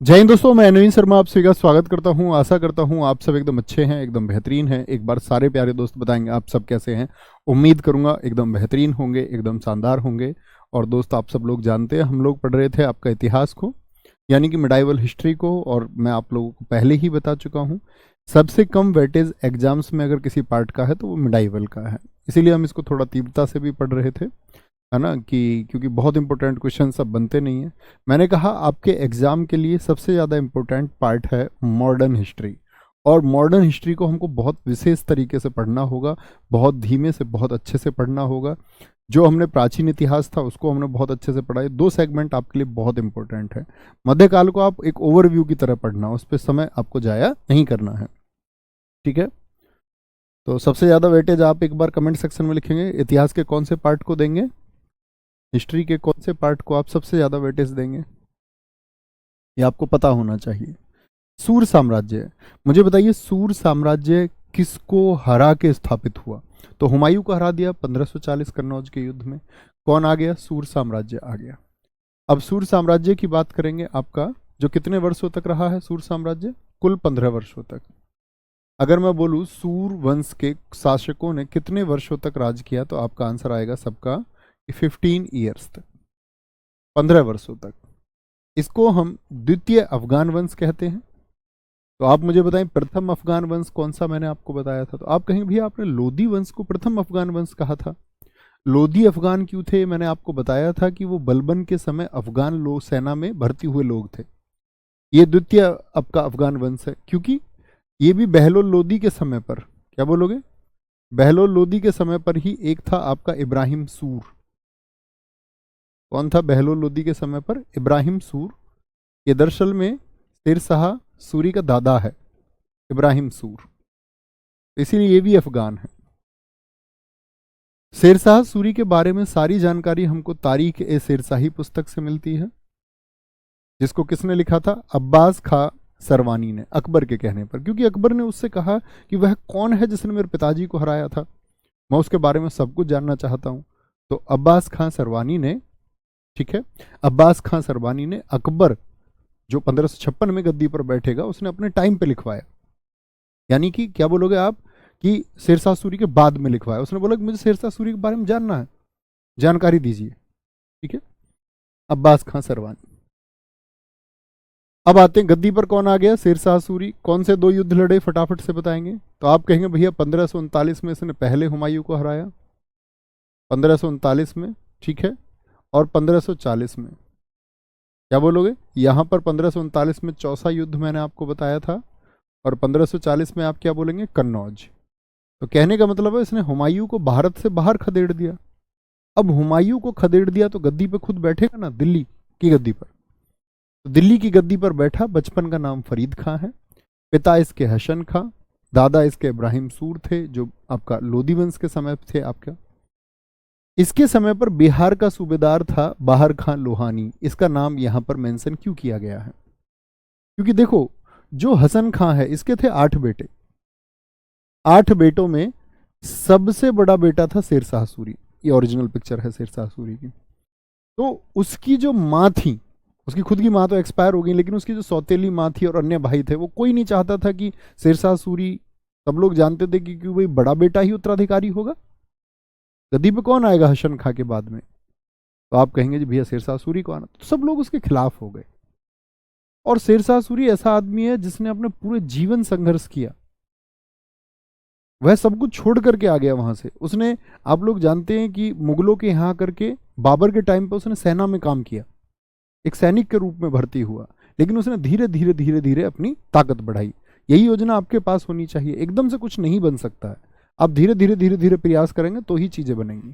जय हिंद दोस्तों, मैं नवीन शर्मा आप सभी का स्वागत करता हूं। आशा करता हूं आप सब एकदम अच्छे हैं, एकदम बेहतरीन हैं। एक बार सारे प्यारे दोस्त बताएंगे आप सब कैसे हैं। उम्मीद करूंगा एकदम बेहतरीन होंगे, एकदम शानदार होंगे। और दोस्त, आप सब लोग जानते हैं हम लोग पढ़ रहे थे आपका इतिहास को, यानी कि मिडाइवल हिस्ट्री को। और मैं आप लोगों को पहले ही बता चुका हूँ, सबसे कम वेटेज एग्जाम्स में अगर किसी पार्ट का है तो वो मिडाइवल का है। इसीलिए हम इसको थोड़ा तीव्रता से भी पढ़ रहे थे, है ना, कि क्योंकि बहुत इंपॉर्टेंट क्वेश्चन सब बनते नहीं हैं। मैंने कहा आपके एग्जाम के लिए सबसे ज़्यादा इंपॉर्टेंट पार्ट है मॉडर्न हिस्ट्री। और मॉडर्न हिस्ट्री को हमको बहुत विशेष तरीके से पढ़ना होगा, बहुत धीमे से बहुत अच्छे से पढ़ना होगा। जो हमने प्राचीन इतिहास था उसको हमने बहुत अच्छे से पढ़ा है। दो सेगमेंट आपके लिए बहुत इंपॉर्टेंट है। मध्यकाल को आप एक ओवरव्यू की तरह पढ़ना, उस पर समय आपको जाया नहीं करना है, ठीक है। तो सबसे ज़्यादा वेटेज आप एक बार कमेंट सेक्शन में लिखेंगे, इतिहास के कौन से पार्ट को देंगे, हिस्ट्री के कौन से पार्ट को आप सबसे ज़्यादा वेटेज देंगे, ये आपको पता होना चाहिए। सूर साम्राज्य, मुझे बताइए सूर साम्राज्य किसको हरा के स्थापित हुआ। तो हुमायूं को हरा दिया 1540 कन्नौज के युद्ध में। कौन आ गया? सूर साम्राज्य आ गया। अब सूर साम्राज्य की बात करेंगे, आपका जो कितने वर्षों तक रहा है सूर साम्राज्य? कुल 15 वर्षों तक। अगर मैं बोलूं सूर वंश के शासकों ने कितने वर्षों तक राज किया, तो आपका आंसर आएगा सबका 15 ईयर्स तक, 15 वर्षों तक। इसको हम द्वितीय अफगान वंश कहते हैं। तो आप मुझे बताएं प्रथम अफगान वंश कौन सा मैंने आपको बताया था। तो आप कहेंगे भैया आपने लोधी वंश को प्रथम अफगान वंश कहा था। लोधी अफगान क्यों थे? मैंने आपको बताया था कि वो बलबन के समय अफगान लोग सेना में भर्ती हुए लोग थे। ये द्वितीय आपका अफगान वंश है, क्योंकि ये भी बहलोल लोधी के समय पर, क्या बोलोगे, बहलोल लोधी के समय पर ही एक था आपका इब्राहिम सूर। कौन था बहलोल लोधी के समय पर? इब्राहिम सूर। ये दरअसल में शेरशाह सूरी का दादा है, इब्राहिम सूर, इसीलिए ये भी अफगान है। शेरशाह सूरी के बारे में सारी जानकारी हमको तारीख ए शेरशाही पुस्तक से मिलती है, जिसको किसने लिखा था? अब्बास खां सरवानी ने, अकबर के कहने पर। क्योंकि अकबर ने उससे कहा कि वह कौन है जिसने मेरे पिताजी को हराया था, मैं उसके बारे में सब कुछ जानना चाहता हूं। तो अब्बास खां सरवानी ने, ठीक है, अब्बास खां सरवानी ने अकबर जो 1556 में गद्दी पर बैठेगा उसने अपने टाइम पे लिखवाया। यानी कि क्या बोलोगे आप कि शेरशाह सूरी के बाद में लिखवाया। उसने बोला कि मुझे शेरशाह सूरी के बारे में जानना है, जानकारी दीजिए, ठीक है। अब्बास खां सरवानी। अब आते हैं गद्दी पर कौन आ गया? शेरशाह सूरी। कौन से दो युद्ध लड़े, फटाफट से बताएंगे। तो आप कहेंगे भैया 1539 में इसने पहले हुमायूं को हराया, 1539 में, ठीक है, और 1540 में। क्या बोलोगे? यहां पर 1539 में चौसा युद्ध मैंने आपको बताया था, और 1540 में आप क्या बोलेंगे? कन्नौज। तो कहने का मतलब है इसने हुमायूं को भारत से बाहर खदेड़ दिया। अब हुमायूं को खदेड़ दिया तो गद्दी पे खुद बैठेगा ना, दिल्ली की गद्दी पर। तो दिल्ली की गद्दी पर बैठा, बचपन का नाम फरीद खां है, पिता इसके हसन खां, दादा इसके इब्राहिम सूर थे जो आपका लोधी वंश के समय थे आपका। इसके समय पर बिहार का सूबेदार था बाहर खां लोहानी। इसका नाम यहां पर मेंशन क्यों किया गया है? क्योंकि देखो, जो हसन खां है इसके थे 8 बेटे। 8 बेटों में सबसे बड़ा बेटा था शेरशाह सूरी। ये ओरिजिनल पिक्चर है शेरशाह सूरी की। तो उसकी जो माँ थी, उसकी खुद की माँ तो एक्सपायर हो गई, लेकिन उसकी जो सौतेली माँ थी और अन्य भाई थे, वो कोई नहीं चाहता था कि शेरशाह सूरी, सब लोग जानते थे कि भाई बड़ा बेटा ही उत्तराधिकारी होगा, गद्दी पे कौन आएगा हसन खां के बाद में। तो आप कहेंगे जी भैया शेरशाह सूरी को आना, तो सब लोग उसके खिलाफ हो गए। और शेरशाह सूरी ऐसा आदमी है जिसने अपने पूरे जीवन संघर्ष किया, वह सब कुछ छोड़ करके आ गया वहां से। उसने, आप लोग जानते हैं कि मुगलों के यहाँ करके बाबर के टाइम पे उसने सेना में काम किया, एक सैनिक के रूप में भर्ती हुआ, लेकिन उसने धीरे धीरे धीरे धीरे अपनी ताकत बढ़ाई। यही योजना आपके पास होनी चाहिए। एकदम से कुछ नहीं बन सकता है, आप धीरे धीरे धीरे धीरे प्रयास करेंगे तो ही चीजें बनेंगी।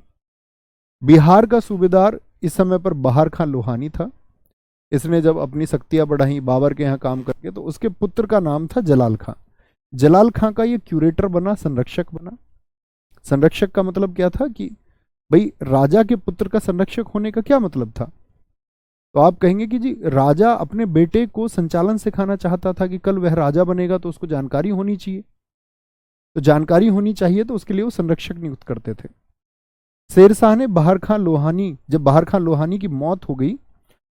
बिहार का सूबेदार इस समय पर बाहर खां लोहानी था। इसने जब अपनी शक्तियां बढ़ाई बाबर के यहाँ काम करके, तो उसके पुत्र का नाम था जलाल खां। जलाल खां का ये क्यूरेटर बना, संरक्षक बना। संरक्षक का मतलब क्या था कि भाई राजा के पुत्र का संरक्षक होने का क्या मतलब था? तो आप कहेंगे कि जी राजा अपने बेटे को संचालन सिखाना चाहता था कि कल वह राजा बनेगा तो उसको जानकारी होनी चाहिए। तो जानकारी होनी चाहिए तो उसके लिए वो संरक्षक नियुक्त करते थे। शेरशाह ने बाहर खां लोहानी, जब बाहर खां लोहानी की मौत हो गई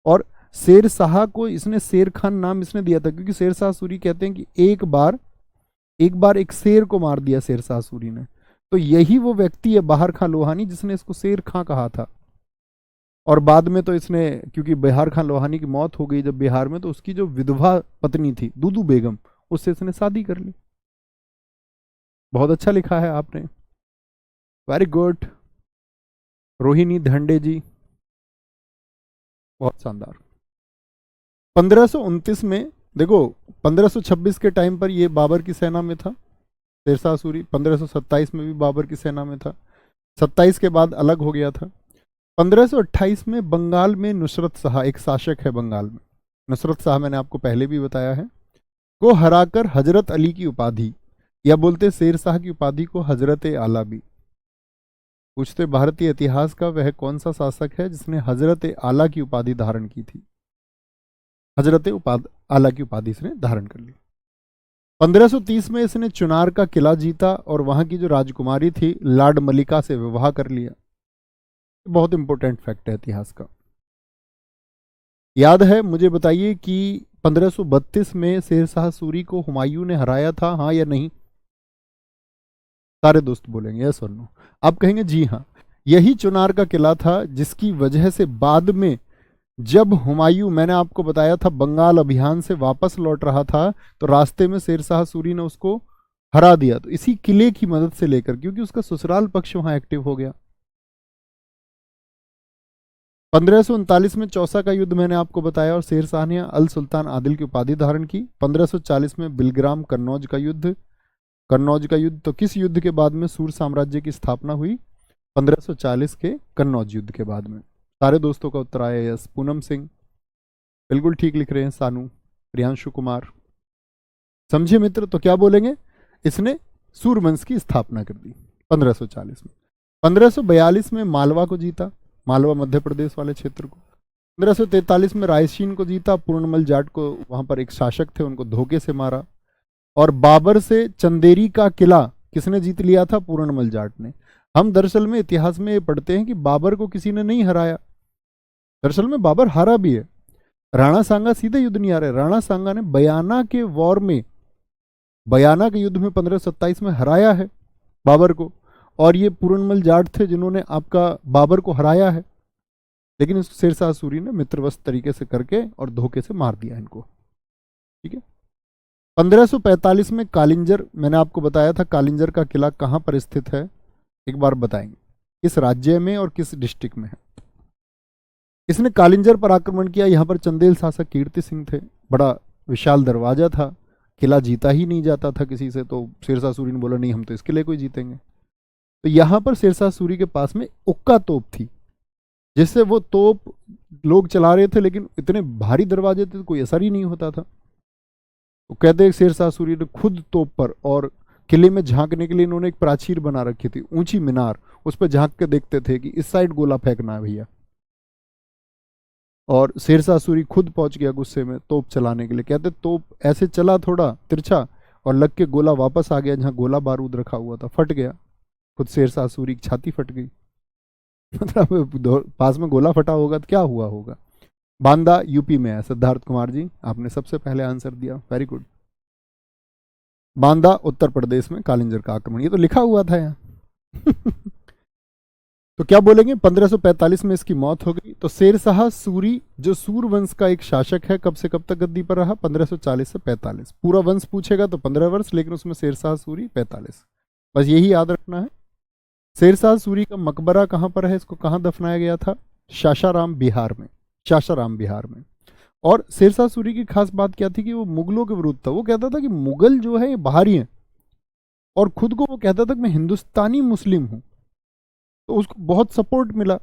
और शेर शाह को इसने शेर खान नाम इसने दिया था क्योंकि शेर शाह सूरी कहते हैं कि एक बार एक शेर को मार दिया शेर शाह सूरी ने। तो यही वो व्यक्ति है बहार खां लोहानी जिसने इसको शेर खां कहा था। और बाद में तो इसने, क्योंकि बहार खां लोहानी की मौत हो गई जब बिहार में, तो उसकी जो विधवा पत्नी थी दूदू बेगम, उससे इसने शादी कर ली। बहुत अच्छा लिखा है आपने, वेरी गुड रोहिणी धंडे जी, बहुत शानदार। 1529 में देखो, 1526 के टाइम पर ये बाबर की सेना में था शेर शाह सूरी, 1527 में भी बाबर की सेना में था, 27 के बाद अलग हो गया था। 1528 में बंगाल में नुसरत शाह, एक शासक है बंगाल में, नुसरत शाह मैंने आपको पहले भी बताया है, को हराकर हजरत अली की उपाधि, या बोलते शेर शाह की उपाधि को हजरत आला भी। पूछते भारतीय इतिहास का वह कौन सा शासक है जिसने हजरत आला की उपाधि धारण की थी? हजरत आला की उपाधि इसने धारण कर ली। 1530 में इसने चुनार का किला जीता और वहां की जो राजकुमारी थी लॉर्ड मलिका से विवाह कर लिया। बहुत इंपॉर्टेंट फैक्ट है इतिहास का, याद है मुझे बताइए कि 1532 में शेर शाह सूरी को हुमायूं ने हराया था, हाँ या नहीं? सारे दोस्त बोलेंगे यस और नो। आप कहेंगे जी हाँ, यही चुनार का किला था जिसकी वजह से बाद में जब हुमायूं, मैंने आपको बताया था, बंगाल अभियान से वापस लौट रहा था तो रास्ते में शेर शाह सूरी ने उसको हरा दिया, तो इसी किले की मदद से लेकर, क्योंकि उसका ससुराल पक्ष वहां एक्टिव हो गया। 1539 में चौसा का युद्ध मैंने आपको बताया और शेर शाह ने अल सुल्तान आदिल की उपाधि धारण की। 1540 में बिलग्राम कन्नौज का युद्ध, तो किस युद्ध के बाद में सूर साम्राज्य की स्थापना हुई? 1540 के कन्नौज युद्ध के बाद में। सारे दोस्तों का उत्तर आया यस। पूनम सिंह बिल्कुल ठीक लिख रहे हैं, सानू, प्रियांशु कुमार। समझे मित्र? तो क्या बोलेंगे, इसने सूरवंश की स्थापना कर दी 1540 में। 1542 में मालवा को जीता, मालवा मध्य प्रदेश वाले क्षेत्र को। 1543 में रायसीन को जीता, पूर्णमल जाट को वहां पर एक शासक थे उनको धोखे से मारा। और बाबर से चंदेरी का किला किसने जीत लिया था? पूर्णमल जाट ने। हम दरअसल में इतिहास में ये पढ़ते हैं कि बाबर को किसी ने नहीं हराया, दरअसल में बाबर हारा भी है। राणा सांगा सीधे युद्ध नहीं आ रहे, राणा सांगा ने बयाना के वॉर में, बयाना के युद्ध में 1527 में हराया है बाबर को, और ये पूरनमल जाट थे जिन्होंने आपका बाबर को हराया है, लेकिन इस शेर शाह सूरी ने मित्रवश तरीके से करके और धोखे से मार दिया इनको। ठीक है। 1545 में कालिंजर, मैंने आपको बताया था कालिंजर का किला कहां पर स्थित है, एक बार बताएंगे किस राज्य में और किस डिस्ट्रिक्ट में है। इसने कालिंजर पर आक्रमण किया, यहां पर चंदेल शासक कीर्ति सिंह थे, बड़ा विशाल दरवाजा था, किला जीता ही नहीं जाता था किसी से, तो शेर शाह सूरी ने बोला नहीं हम तो इस किले को ही जीतेंगे। तो यहां पर शेर शाह सूरी के पास में उक्का तोप थी, जिससे वो तोप लोग चला रहे थे, लेकिन इतने भारी दरवाजे थे तो कोई असर ही नहीं होता था। तो कहते हैं शेर शाह सूरी ने खुद तोप पर, और किले में झांकने के लिए इन्होंने एक प्राचीर बना रखी थी, ऊंची मीनार, उस पर झांक के देखते थे कि इस साइड गोला फेंकना है भैया। और शेर शाह सूरी खुद पहुंच गया गुस्से में तोप चलाने के लिए, कहते तोप ऐसे चला थोड़ा तिरछा और लग के गोला वापस आ गया जहां गोला बारूद रखा हुआ था, फट गया, खुद शेर शाह सूरी की छाती फट गई। मतलब पास में गोला फटा होगा तो क्या हुआ होगा। बांदा यूपी में है, सिद्धार्थ कुमार जी आपने सबसे पहले आंसर दिया, वेरी गुड। बांदा उत्तर प्रदेश में कालिंजर का आक्रमण, ये तो लिखा हुआ था यहाँ। तो क्या बोलेंगे, 1545 में इसकी मौत हो गई। तो शेर शाह सूरी जो सूर वंश का एक शासक है, कब से कब तक गद्दी पर रहा? 1540 से 45। पूरा वंश पूछेगा तो 15 वर्ष, लेकिन उसमें शेर शाह सूरी 45, बस यही याद रखना है। शेर शाह सूरी का मकबरा कहां पर है, इसको कहां दफनाया गया था? सासाराम बिहार में, सासाराम बिहार में। और शेर शाह सूरी की खास बात क्या थी कि वो मुगलों के विरुद्ध था। वो कहता था कि मुगल जो है ये बाहरी हैं, और खुद को वो कहता था कि मैं हिंदुस्तानी मुस्लिम हूं, तो उसको बहुत सपोर्ट मिला।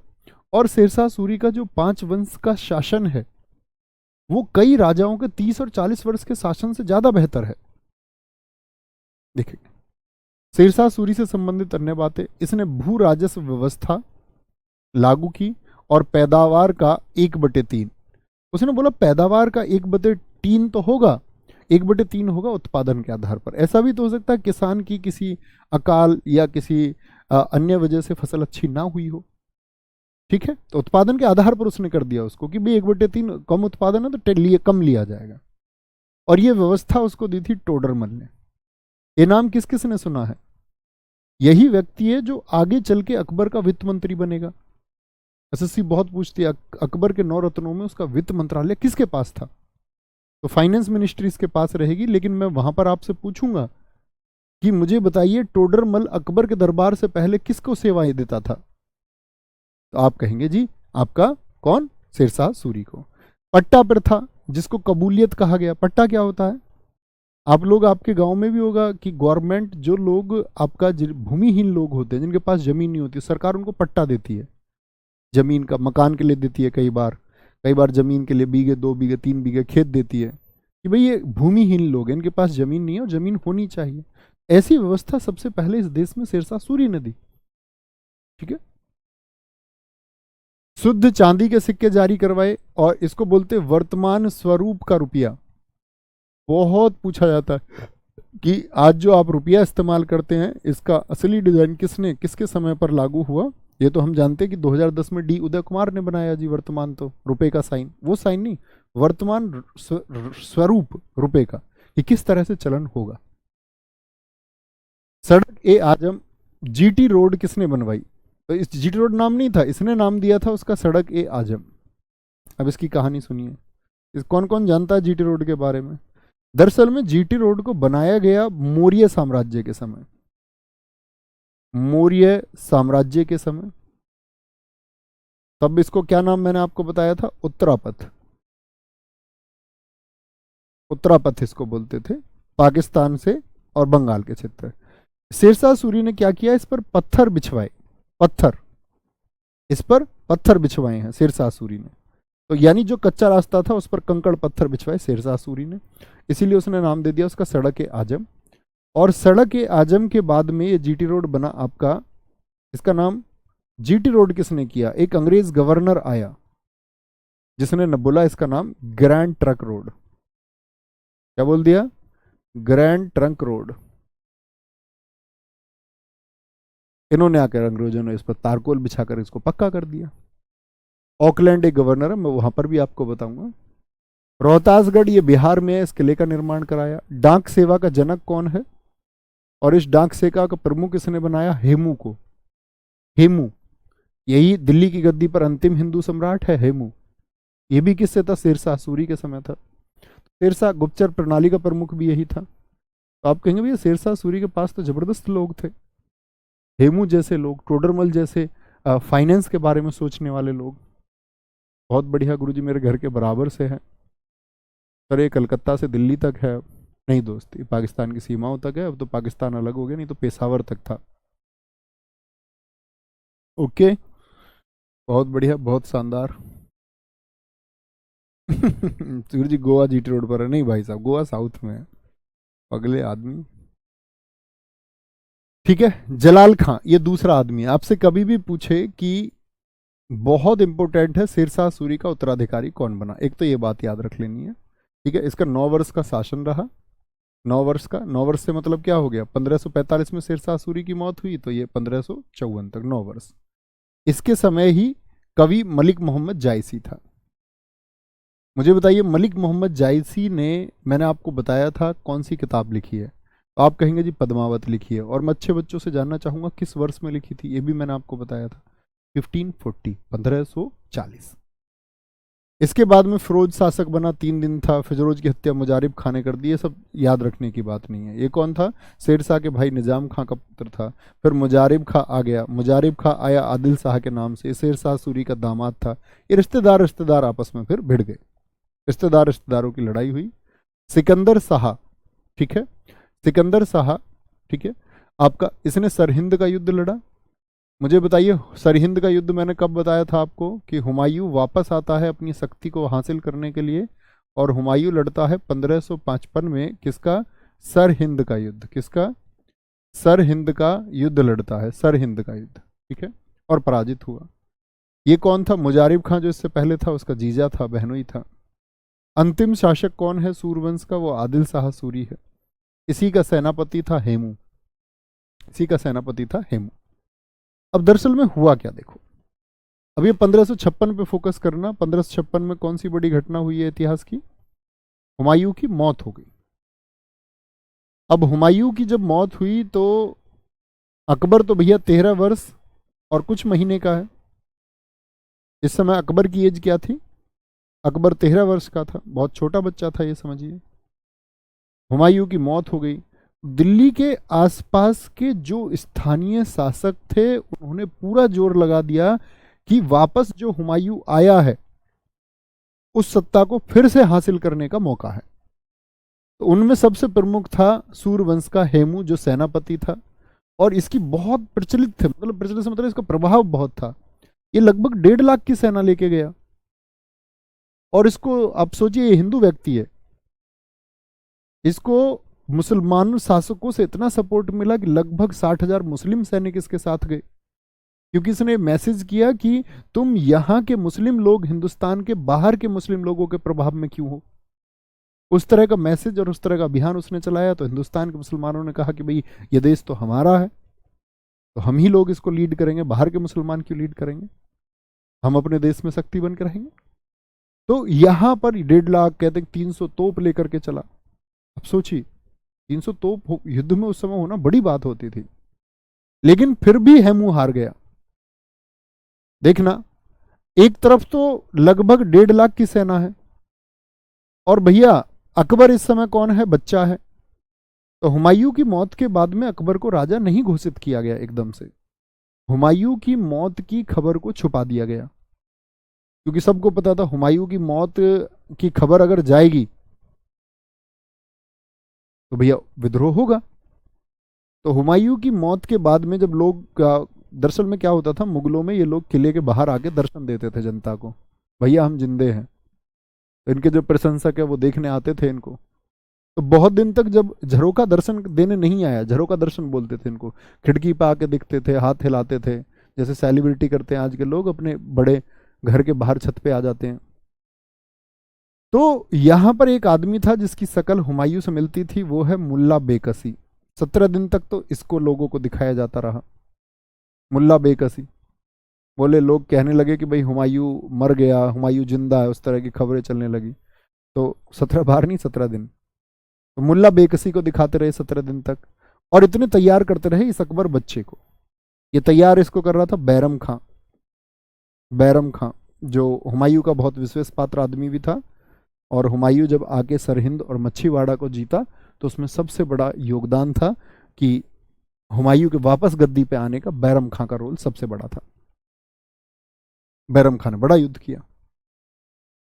और शेर शाह सूरी का जो 5 वंश का शासन है वो कई राजाओं के 30 और 40 वर्ष के शासन से ज्यादा बेहतर है। देखिए शेर शाह सूरी से संबंधित अन्य बातें, इसने भू राजस्व व्यवस्था लागू की और पैदावार का 1/3, उसने बोला पैदावार का 1/3 तो होगा, 1/3 होगा उत्पादन के आधार पर। ऐसा भी तो हो सकता है किसान की किसी अकाल या किसी अन्य वजह से फसल अच्छी ना हुई हो, ठीक है, तो उत्पादन के आधार पर उसने कर दिया उसको कि भाई 1/3 कम उत्पादन है तो कम लिया जाएगा। और ये व्यवस्था उसको दी थी टोडरमल ने। ये नाम किस किस ने सुना है? यही व्यक्ति है जो आगे चल के अकबर का वित्त मंत्री बनेगा। एसएससी बहुत पूछती है अकबर के 9 रत्नों में उसका वित्त मंत्रालय किसके पास था, तो फाइनेंस मिनिस्ट्री इसके पास रहेगी। लेकिन मैं वहां पर आपसे पूछूंगा कि मुझे बताइए टोडरमल अकबर के दरबार से पहले किसको सेवाएं देता था, तो आप कहेंगे जी आपका कौन, शेरशाह सूरी को। पट्टा प्रथा जिसको कबूलियत कहा गया, पट्टा क्या होता है? आप लोग आपके गांव में भी होगा कि गवर्नमेंट जो लोग आपका भूमिहीन लोग होते हैं जिनके पास जमीन नहीं होती, सरकार उनको पट्टा देती है जमीन का, मकान के लिए देती है, कई बार जमीन के लिए बीघे 2 बीघे 3 बीघे खेत देती है कि भाई ये भूमिहीन लोग हैं, इनके पास जमीन नहीं है और जमीन होनी चाहिए। ऐसी व्यवस्था सबसे पहले इस देश में शेरशाह सूरी ने दी। ठीक है, शुद्ध चांदी के सिक्के जारी करवाए और इसको बोलते वर्तमान स्वरूप का रुपया। बहुत पूछा जाता है कि आज जो आप रुपया इस्तेमाल करते हैं इसका असली डिजाइन किसने किसके समय पर लागू हुआ। ये तो हम जानते हैं कि 2010 में डी उदय कुमार ने बनाया जी वर्तमान, तो रुपए का साइन, वो साइन नहीं, वर्तमान स्वरूप रुपए का कि किस तरह से चलन होगा। सड़क ए आजम, जीटी रोड किसने बनवाई? तो इस जीटी रोड नाम नहीं था, इसने नाम दिया था उसका सड़क ए आजम। अब इसकी कहानी सुनिए, इस कौन कौन जानता है जीटी रोड के बारे में? दरअसल में जीटी रोड को बनाया गया मौर्य साम्राज्य के समय, मौर्य साम्राज्य के समय। तब इसको क्या नाम मैंने आपको बताया था? उत्तरापथ, उत्तरापथ इसको बोलते थे, पाकिस्तान से और बंगाल के क्षेत्र। शेरशाह सूरी ने क्या किया, इस पर पत्थर बिछवाए, पत्थर, इस पर पत्थर बिछवाए हैं शेरशाह सूरी ने। तो यानी जो कच्चा रास्ता था उस पर कंकड़ पत्थर बिछवाए शेरशाह सूरी ने, इसीलिए उसने नाम दे दिया उसका सड़क ए आजम। और सड़क ए आजम के बाद में ये जीटी रोड बना आपका। इसका नाम जीटी रोड किसने किया? एक अंग्रेज गवर्नर आया जिसने न बोला इसका नाम ग्रैंड ट्रंक रोड। क्या बोल दिया? Grand trunk road. इन्होंने आकर अंग्रेजों ने इस पर तारकोल बिछाकर इसको पक्का कर दिया। ऑकलैंड एक गवर्नर है, मैं वहां पर भी आपको बताऊंगा। रोहतासगढ़ ये बिहार में है, इस किले का निर्माण कराया। डाक सेवा का जनक कौन है और इस डाक सेवा का प्रमुख किसने बनाया? हेमू को। हेमू, यही दिल्ली की गद्दी पर अंतिम हिंदू सम्राट है हेमू। ये भी किससे था? शेरशाह सूरी के समय था। शेरशाह गुप्तचर प्रणाली का प्रमुख भी यही था। तो आप कहेंगे भैया शेरशाह सूरी के पास तो जबरदस्त लोग थे, हेमू जैसे लोग, टोडरमल जैसे फाइनेंस के बारे में सोचने वाले लोग। बहुत बढ़िया गुरुजी, मेरे घर के बराबर से है सर, ये कलकत्ता से दिल्ली तक है। नहीं दोस्त, ये पाकिस्तान की सीमाओं तक है, अब तो पाकिस्तान अलग हो गया, नहीं तो पेशावर तक था। ओके, बहुत बढ़िया, बहुत शानदार। सूर्य जी गोवा जीटी रोड पर है? नहीं भाई साहब, गोवा साउथ में है, अगले आदमी। ठीक है, जलाल खां ये दूसरा आदमी है। आपसे कभी भी पूछे कि बहुत इंपॉर्टेंट है शेरशाह सूरी का उत्तराधिकारी कौन बना, एक तो ये बात याद रख लेनी है। ठीक है, इसका 9 वर्ष का शासन रहा। 9 वर्ष का, 9 वर्ष से मतलब क्या हो गया, 1545 में शेरशाह सूरी की मौत हुई, तो ये 1554 तक 9 वर्ष। इसके समय ही कवि मलिक मोहम्मद जायसी था। मुझे बताइए मलिक मोहम्मद जायसी ने, मैंने आपको बताया था कौन सी किताब लिखी है, तो आप कहेंगे जी पद्मावत लिखी है। और मैं अच्छे बच्चों से जानना चाहूंगा किस वर्ष में लिखी थी, ये भी मैंने आपको बताया था, 1540, 1540। इसके बाद में फिरोज शासक बना, 3 दिन था। फिरोज की हत्या मुजारिब खां ने कर दी। ये सब याद रखने की बात नहीं है। ये कौन था? शेरशाह के भाई निजाम खां का पुत्र था। फिर मुजारिब खां आ गया, मुजारिब खां आया आदिल शाह के नाम से, शेरशाह सूरी का दामाद था। ये रिश्तेदार आपस में फिर भिड़ गए, रिश्तेदारों की लड़ाई हुई। सिकंदर शाह, ठीक है, सिकंदर शाह, ठीक है, आपका इसने सरहिंद का युद्ध लड़ा। मुझे बताइए सरहिंद का युद्ध मैंने कब बताया था आपको कि हुमायूं वापस आता है अपनी शक्ति को हासिल करने के लिए, और हुमायूं लड़ता है 1555 में किसका? सरहिंद का युद्ध। किसका? सरहिंद का युद्ध लड़ता है, सरहिंद का युद्ध, ठीक है, और पराजित हुआ। ये कौन था? मुजारिब खां जो इससे पहले था उसका जीजा था, बहनोई था। अंतिम शासक कौन है सूरवंश का? वो आदिल शाह सूरी है। इसी का सेनापति था हेमू, इसी का सेनापति था हेमू। अब दरअसल में हुआ क्या देखो, अब ये 1556 पे फोकस करना। 1556 में कौन सी बड़ी घटना हुई है इतिहास की? हुमायूं की मौत हो गई। अब हुमायूं की जब मौत हुई तो अकबर तो भैया 13 वर्ष और कुछ महीने का है। इस समय अकबर की एज क्या थी? अकबर 13 वर्ष का था, बहुत छोटा बच्चा था ये समझिए। हुमायूं की मौत हो गई। दिल्ली के आसपास के जो स्थानीय शासक थे उन्होंने पूरा जोर लगा दिया कि वापस जो हुमायूं आया है उस सत्ता को फिर से हासिल करने का मौका है। तो उनमें सबसे प्रमुख था सूर्यवंश का हेमू, जो सेनापति था और इसकी बहुत प्रचलित थे, मतलब प्रचलित से मतलब इसका प्रभाव बहुत था। ये लगभग 1.5 लाख की सेना लेके गया और इसको आप सोचिए, ये हिंदू व्यक्ति है, इसको मुसलमान शासकों से इतना सपोर्ट मिला कि लगभग 60,000 मुस्लिम सैनिक इसके साथ गए, क्योंकि इसने मैसेज किया कि तुम यहाँ के मुस्लिम लोग हिंदुस्तान के बाहर के मुस्लिम लोगों के प्रभाव में क्यों हो। उस तरह का मैसेज और उस तरह का अभियान उसने चलाया। तो हिंदुस्तान के मुसलमानों ने कहा कि भाई ये देश तो हमारा है, तो हम ही लोग इसको लीड करेंगे, बाहर के मुसलमान क्यों लीड करेंगे, हम अपने देश में शक्ति बनकर रहेंगे। तो यहां पर 1.5 लाख, कहते 300 तोप लेकर के चला। अब सोचिए 300 तोप युद्ध में उस समय होना बड़ी बात होती थी, लेकिन फिर भी हेमू हार गया। देखना, एक तरफ तो लगभग 1.5 लाख की सेना है और भैया अकबर इस समय कौन है? बच्चा है। तो हुमायूं की मौत के बाद में अकबर को राजा नहीं घोषित किया गया एकदम से, हुमायूं की मौत की खबर को छुपा दिया गया, क्योंकि सबको पता था हुमायूं की मौत की खबर अगर जाएगी तो भैया विद्रोह होगा। तो हुमायूं की मौत के बाद में जब लोग, दरअसल में क्या होता था, मुगलों में ये लोग किले के बाहर आके दर्शन देते थे जनता को, भैया हम जिंदे हैं। तो इनके जो प्रशंसक है वो देखने आते थे इनको। तो बहुत दिन तक जब झरोका दर्शन देने नहीं आया, झरोका दर्शन बोलते थे इनको, खिड़की पे आके दिखते थे, हाथ हिलाते थे, जैसे सेलिब्रिटी करते हैं आज के लोग, अपने बड़े घर के बाहर छत पे आ जाते हैं। तो यहां पर एक आदमी था जिसकी शकल हुमायूं से मिलती थी, वो है मुल्ला बेकसी। 17 दिन तक तो इसको लोगों को दिखाया जाता रहा, मुल्ला बेकसी। बोले, लोग कहने लगे कि भाई हुमायूं मर गया, हुमायूं जिंदा है, उस तरह की खबरें चलने लगी। तो 17 बार नहीं, 17 दिन। तो मुल्ला बेकसी को दिखाते रहे 17 दिन तक, और इतने तैयार करते रहे इस अकबर बच्चे को। ये तैयार इसको कर रहा था बैरम खां। बैरम खां जो हुमायूं का बहुत विश्वास पात्र आदमी भी था, और हुमायूं जब आके सरहिंद और मच्छीवाड़ा को जीता तो उसमें सबसे बड़ा योगदान था कि हुमायूं के वापस गद्दी पे आने का बैरम खां का रोल सबसे बड़ा था। बैरम खां ने बड़ा युद्ध किया।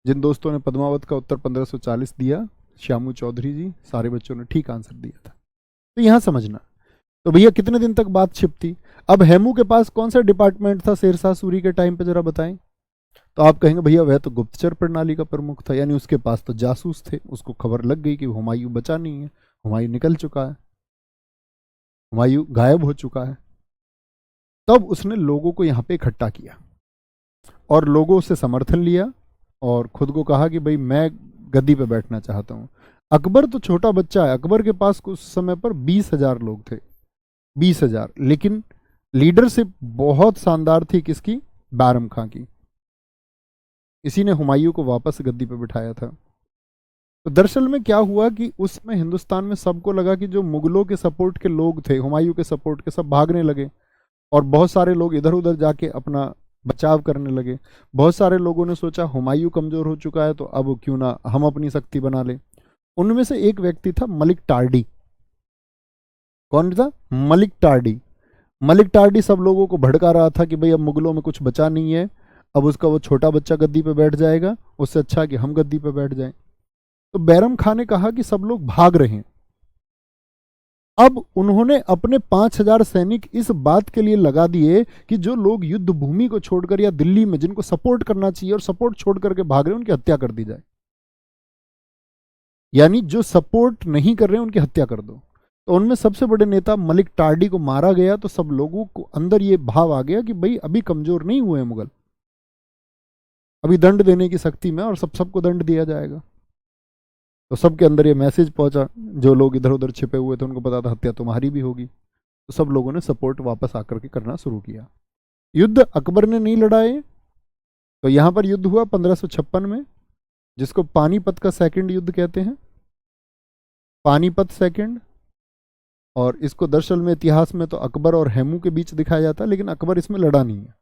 जिन दोस्तों ने पद्मावत का उत्तर 1540 दिया, श्यामू चौधरी जी, सारे बच्चों ने ठीक आंसर दिया था। तो यहां समझना। तो भैया कितने दिन तक बात छिपती? अब हेमू के पास कौन सा डिपार्टमेंट था शेरशाह सूरी के टाइम पे, जरा बताएं। तो आप कहेंगे भैया वह तो गुप्तचर प्रणाली का प्रमुख था, यानी उसके पास तो जासूस थे, उसको खबर लग गई कि हुमायूं बचा नहीं है, हुमायूं निकल चुका है, हुमायूं गायब हो चुका है। तब उसने लोगों को यहां पे इकट्ठा किया और लोगों से समर्थन लिया और खुद को कहा कि भाई मैं गद्दी पे बैठना चाहता हूं। अकबर तो छोटा बच्चा है, अकबर के पास कुछ समय पर 20,000 लोग थे, 20,000, लेकिन लीडरशिप बहुत शानदार थी किसकी? बैरम खां की। इसी ने हुमायूं को वापस गद्दी पे बिठाया था। तो दरअसल में क्या हुआ कि उसमें हिंदुस्तान में सबको लगा कि जो मुगलों के सपोर्ट के लोग थे, हुमायूं के सपोर्ट के, सब भागने लगे और बहुत सारे लोग इधर उधर जाके अपना बचाव करने लगे। बहुत सारे लोगों ने सोचा हुमायूं कमजोर हो चुका है तो अब क्यों ना हम अपनी शक्ति बना लें। उनमें से एक व्यक्ति था मलिक टार्डी। कौन था? मलिक टार्डी। मलिक टार्डी सब लोगों को भड़का रहा था कि भाई अब मुगलों में कुछ बचा नहीं है, अब उसका वो छोटा बच्चा गद्दी पे बैठ जाएगा, उससे अच्छा कि हम गद्दी पे बैठ जाएं। तो बैरम खां ने कहा कि सब लोग भाग रहे हैं। अब उन्होंने अपने 5,000 सैनिक इस बात के लिए लगा दिए कि जो लोग युद्ध भूमि को छोड़कर या दिल्ली में जिनको सपोर्ट करना चाहिए और सपोर्ट छोड़ करके भाग रहे हैं, उनकी हत्या कर दी जाए। यानी जो सपोर्ट नहीं कर रहे हैं उनकी हत्या कर दो। तो उनमें सबसे बड़े नेता मलिक टार्डी को मारा गया। तो सब लोगों को अंदर ये भाव आ गया कि भाई अभी कमजोर नहीं हुए मुगल, अभी दंड देने की शक्ति में, और सबको दंड दिया जाएगा। तो सबके अंदर ये मैसेज पहुंचा, जो लोग इधर उधर छिपे हुए थे उनको पता था हत्या तुम्हारी भी होगी। तो सब लोगों ने सपोर्ट वापस आकर के करना शुरू किया। युद्ध अकबर ने नहीं लड़ाए, तो यहाँ पर युद्ध हुआ 1556 में, जिसको पानीपत का सेकंड युद्ध कहते हैं, पानीपत सेकंड। और इसको दरअसल में इतिहास में तो अकबर और हेमू के बीच दिखाया जाता है, लेकिन अकबर इसमें लड़ा नहीं है,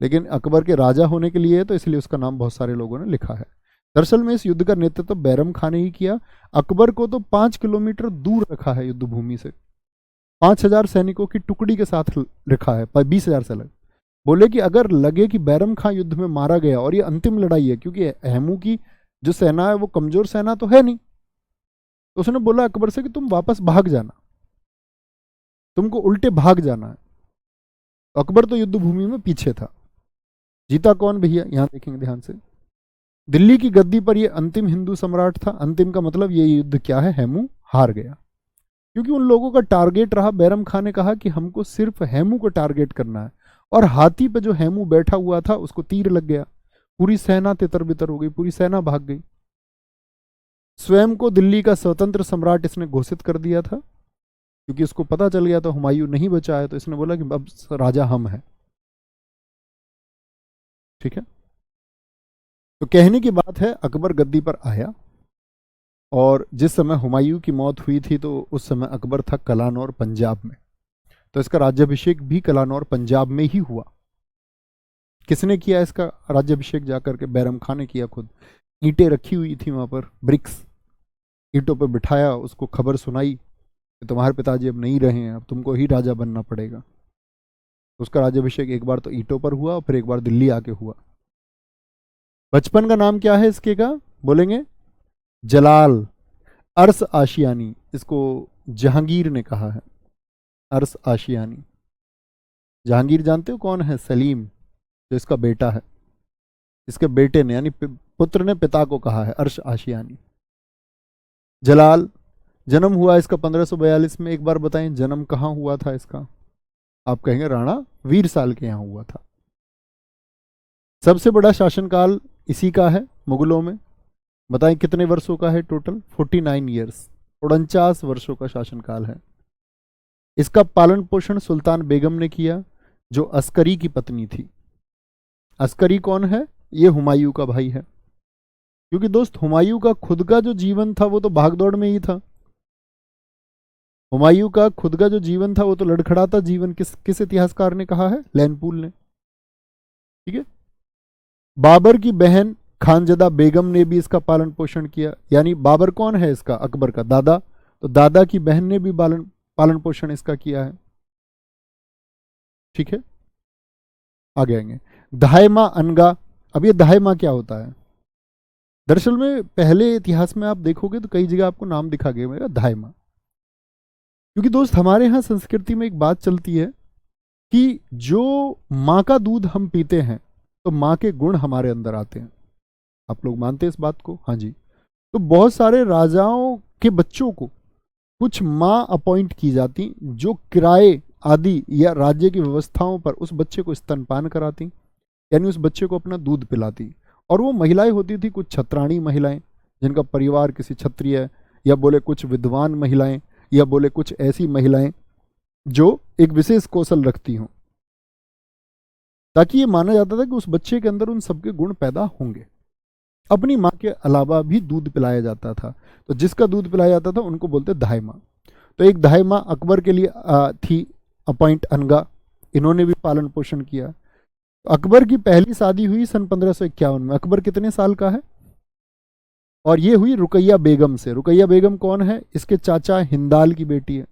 लेकिन अकबर के राजा होने के लिए है, तो इसलिए उसका नाम बहुत सारे लोगों ने लिखा है। दरअसल में इस युद्ध का नेतृत्व बैरम खान ने ही किया। अकबर को तो 5 किलोमीटर दूर रखा है युद्ध भूमि से, 5000 सैनिकों की टुकड़ी के साथ रखा है, 20,000 से अलग। बोले कि अगर लगे कि बैरम खां युद्ध में मारा गया और ये अंतिम लड़ाई है, क्योंकि हेमू की जो सेना है वो कमजोर सेना तो है नहीं, तो उसने बोला अकबर से कि तुम वापस भाग जाना, तुमको उल्टे भाग जाना है। तो अकबर तो युद्ध भूमि में पीछे था। जीता कौन भैया, यहां देखेंगे ध्यान से। दिल्ली की गद्दी पर ये अंतिम हिंदू सम्राट था। अंतिम का मतलब ये युद्ध क्या है, हेमू हार गया, क्योंकि उन लोगों का टारगेट रहा, बैरम खान ने कहा कि हमको सिर्फ हेमू को टारगेट करना है, और हाथी पे जो हेमू बैठा हुआ था उसको तीर लग गया, पूरी सेना तितर बितर हो गई, पूरी सेना भाग गई। स्वयं को दिल्ली का स्वतंत्र सम्राट इसने घोषित कर दिया था, क्योंकि उसको पता चल गया था हुमायूं नहीं बचा है, तो इसने बोला कि अब राजा हम हैं। ठीक है, तो कहने की बात है अकबर गद्दी पर आया, और जिस समय हुमायूं की मौत हुई थी तो उस समय अकबर था कलानौर पंजाब में, तो इसका राज्याभिषेक भी कलानौर पंजाब में ही हुआ। किसने किया इसका राज्याभिषेक? जाकर के बैरम खान ने किया खुद। ईंटें रखी हुई थी वहां पर, ब्रिक्स, ईंटों पर बिठाया, उसको खबर सुनाई कि तुम्हारे पिताजी अब नहीं रहे हैं, अब तुमको ही राजा बनना पड़ेगा। उसका राज्याभिषेक एक बार तो ईंटों पर हुआ और फिर एक बार दिल्ली आके हुआ। बचपन का नाम क्या है इसके का, बोलेंगे? जलाल अरस आशियानी, इसको जहांगीर ने कहा है, अरस आशियानी। जहांगीर जानते हो कौन है? सलीम, जो इसका बेटा है, इसके बेटे ने यानी पुत्र ने पिता को कहा है अरस आशियानी। जलाल जन्म हुआ इसका 1542 में। एक बार बताएं जन्म कहाँ हुआ था इसका? आप कहेंगे राणा वीरसाल के यहाँ हुआ था। सबसे बड़ा शासनकाल इसी का है मुगलों में। बताएं कितने वर्षों का है टोटल? 49 ईयर्स, 49 वर्षों का शासनकाल है। इसका पालन पोषण सुल्तान बेगम ने किया, जो अस्करी की पत्नी थी। अस्करी कौन है? ये हुमायूं का भाई है, क्योंकि दोस्त हुमायूं का खुद का जो जीवन था वो तो भागदौड़ में ही था। हुमायूं का खुद का जो जीवन था वो तो लड़खड़ाता जीवन, किस इतिहासकार ने कहा है? लैनपूल ने। ठीक है, बाबर की बहन खानजदा बेगम ने भी इसका पालन पोषण किया। यानी बाबर कौन है इसका? अकबर का दादा, तो दादा की बहन ने भी पालन पोषण इसका किया है। ठीक है, आगे आएंगे। धायमा अनगा। अब ये धायमा क्या होता है? दरअसल में पहले इतिहास में आप देखोगे तो कई जगह आपको नाम दिखा गया मेरा धायमा, क्योंकि दोस्त हमारे यहाँ संस्कृति में एक बात चलती है कि जो माँ का दूध हम पीते हैं तो माँ के गुण हमारे अंदर आते हैं। आप लोग मानते हैं इस बात को? हाँ जी। तो बहुत सारे राजाओं के बच्चों को कुछ माँ अपॉइंट की जाती, जो किराए आदि या राज्य की व्यवस्थाओं पर उस बच्चे को स्तनपान कराती, यानी उस बच्चे को अपना दूध पिलाती। और वो महिलाएं होती थी कुछ छत्राणी महिलाएं, जिनका परिवार किसी क्षत्रिय, या बोले कुछ विद्वान महिलाएं, या बोले कुछ ऐसी महिलाएं जो एक विशेष कौशल रखती हों, ताकि ये माना जाता था कि उस बच्चे के अंदर उन सबके गुण पैदा होंगे। अपनी माँ के अलावा भी दूध पिलाया जाता था, तो जिसका दूध पिलाया जाता था उनको बोलते धायमा। तो एक धायमा अकबर के लिए थी अपॉइंट अनगा, इन्होंने भी पालन पोषण किया। अकबर की पहली शादी हुई सन 1551 में। अकबर कितने साल का है? और ये हुई रुकैया बेगम से। रुकैया बेगम कौन है? इसके चाचा हिंदाल की बेटी है,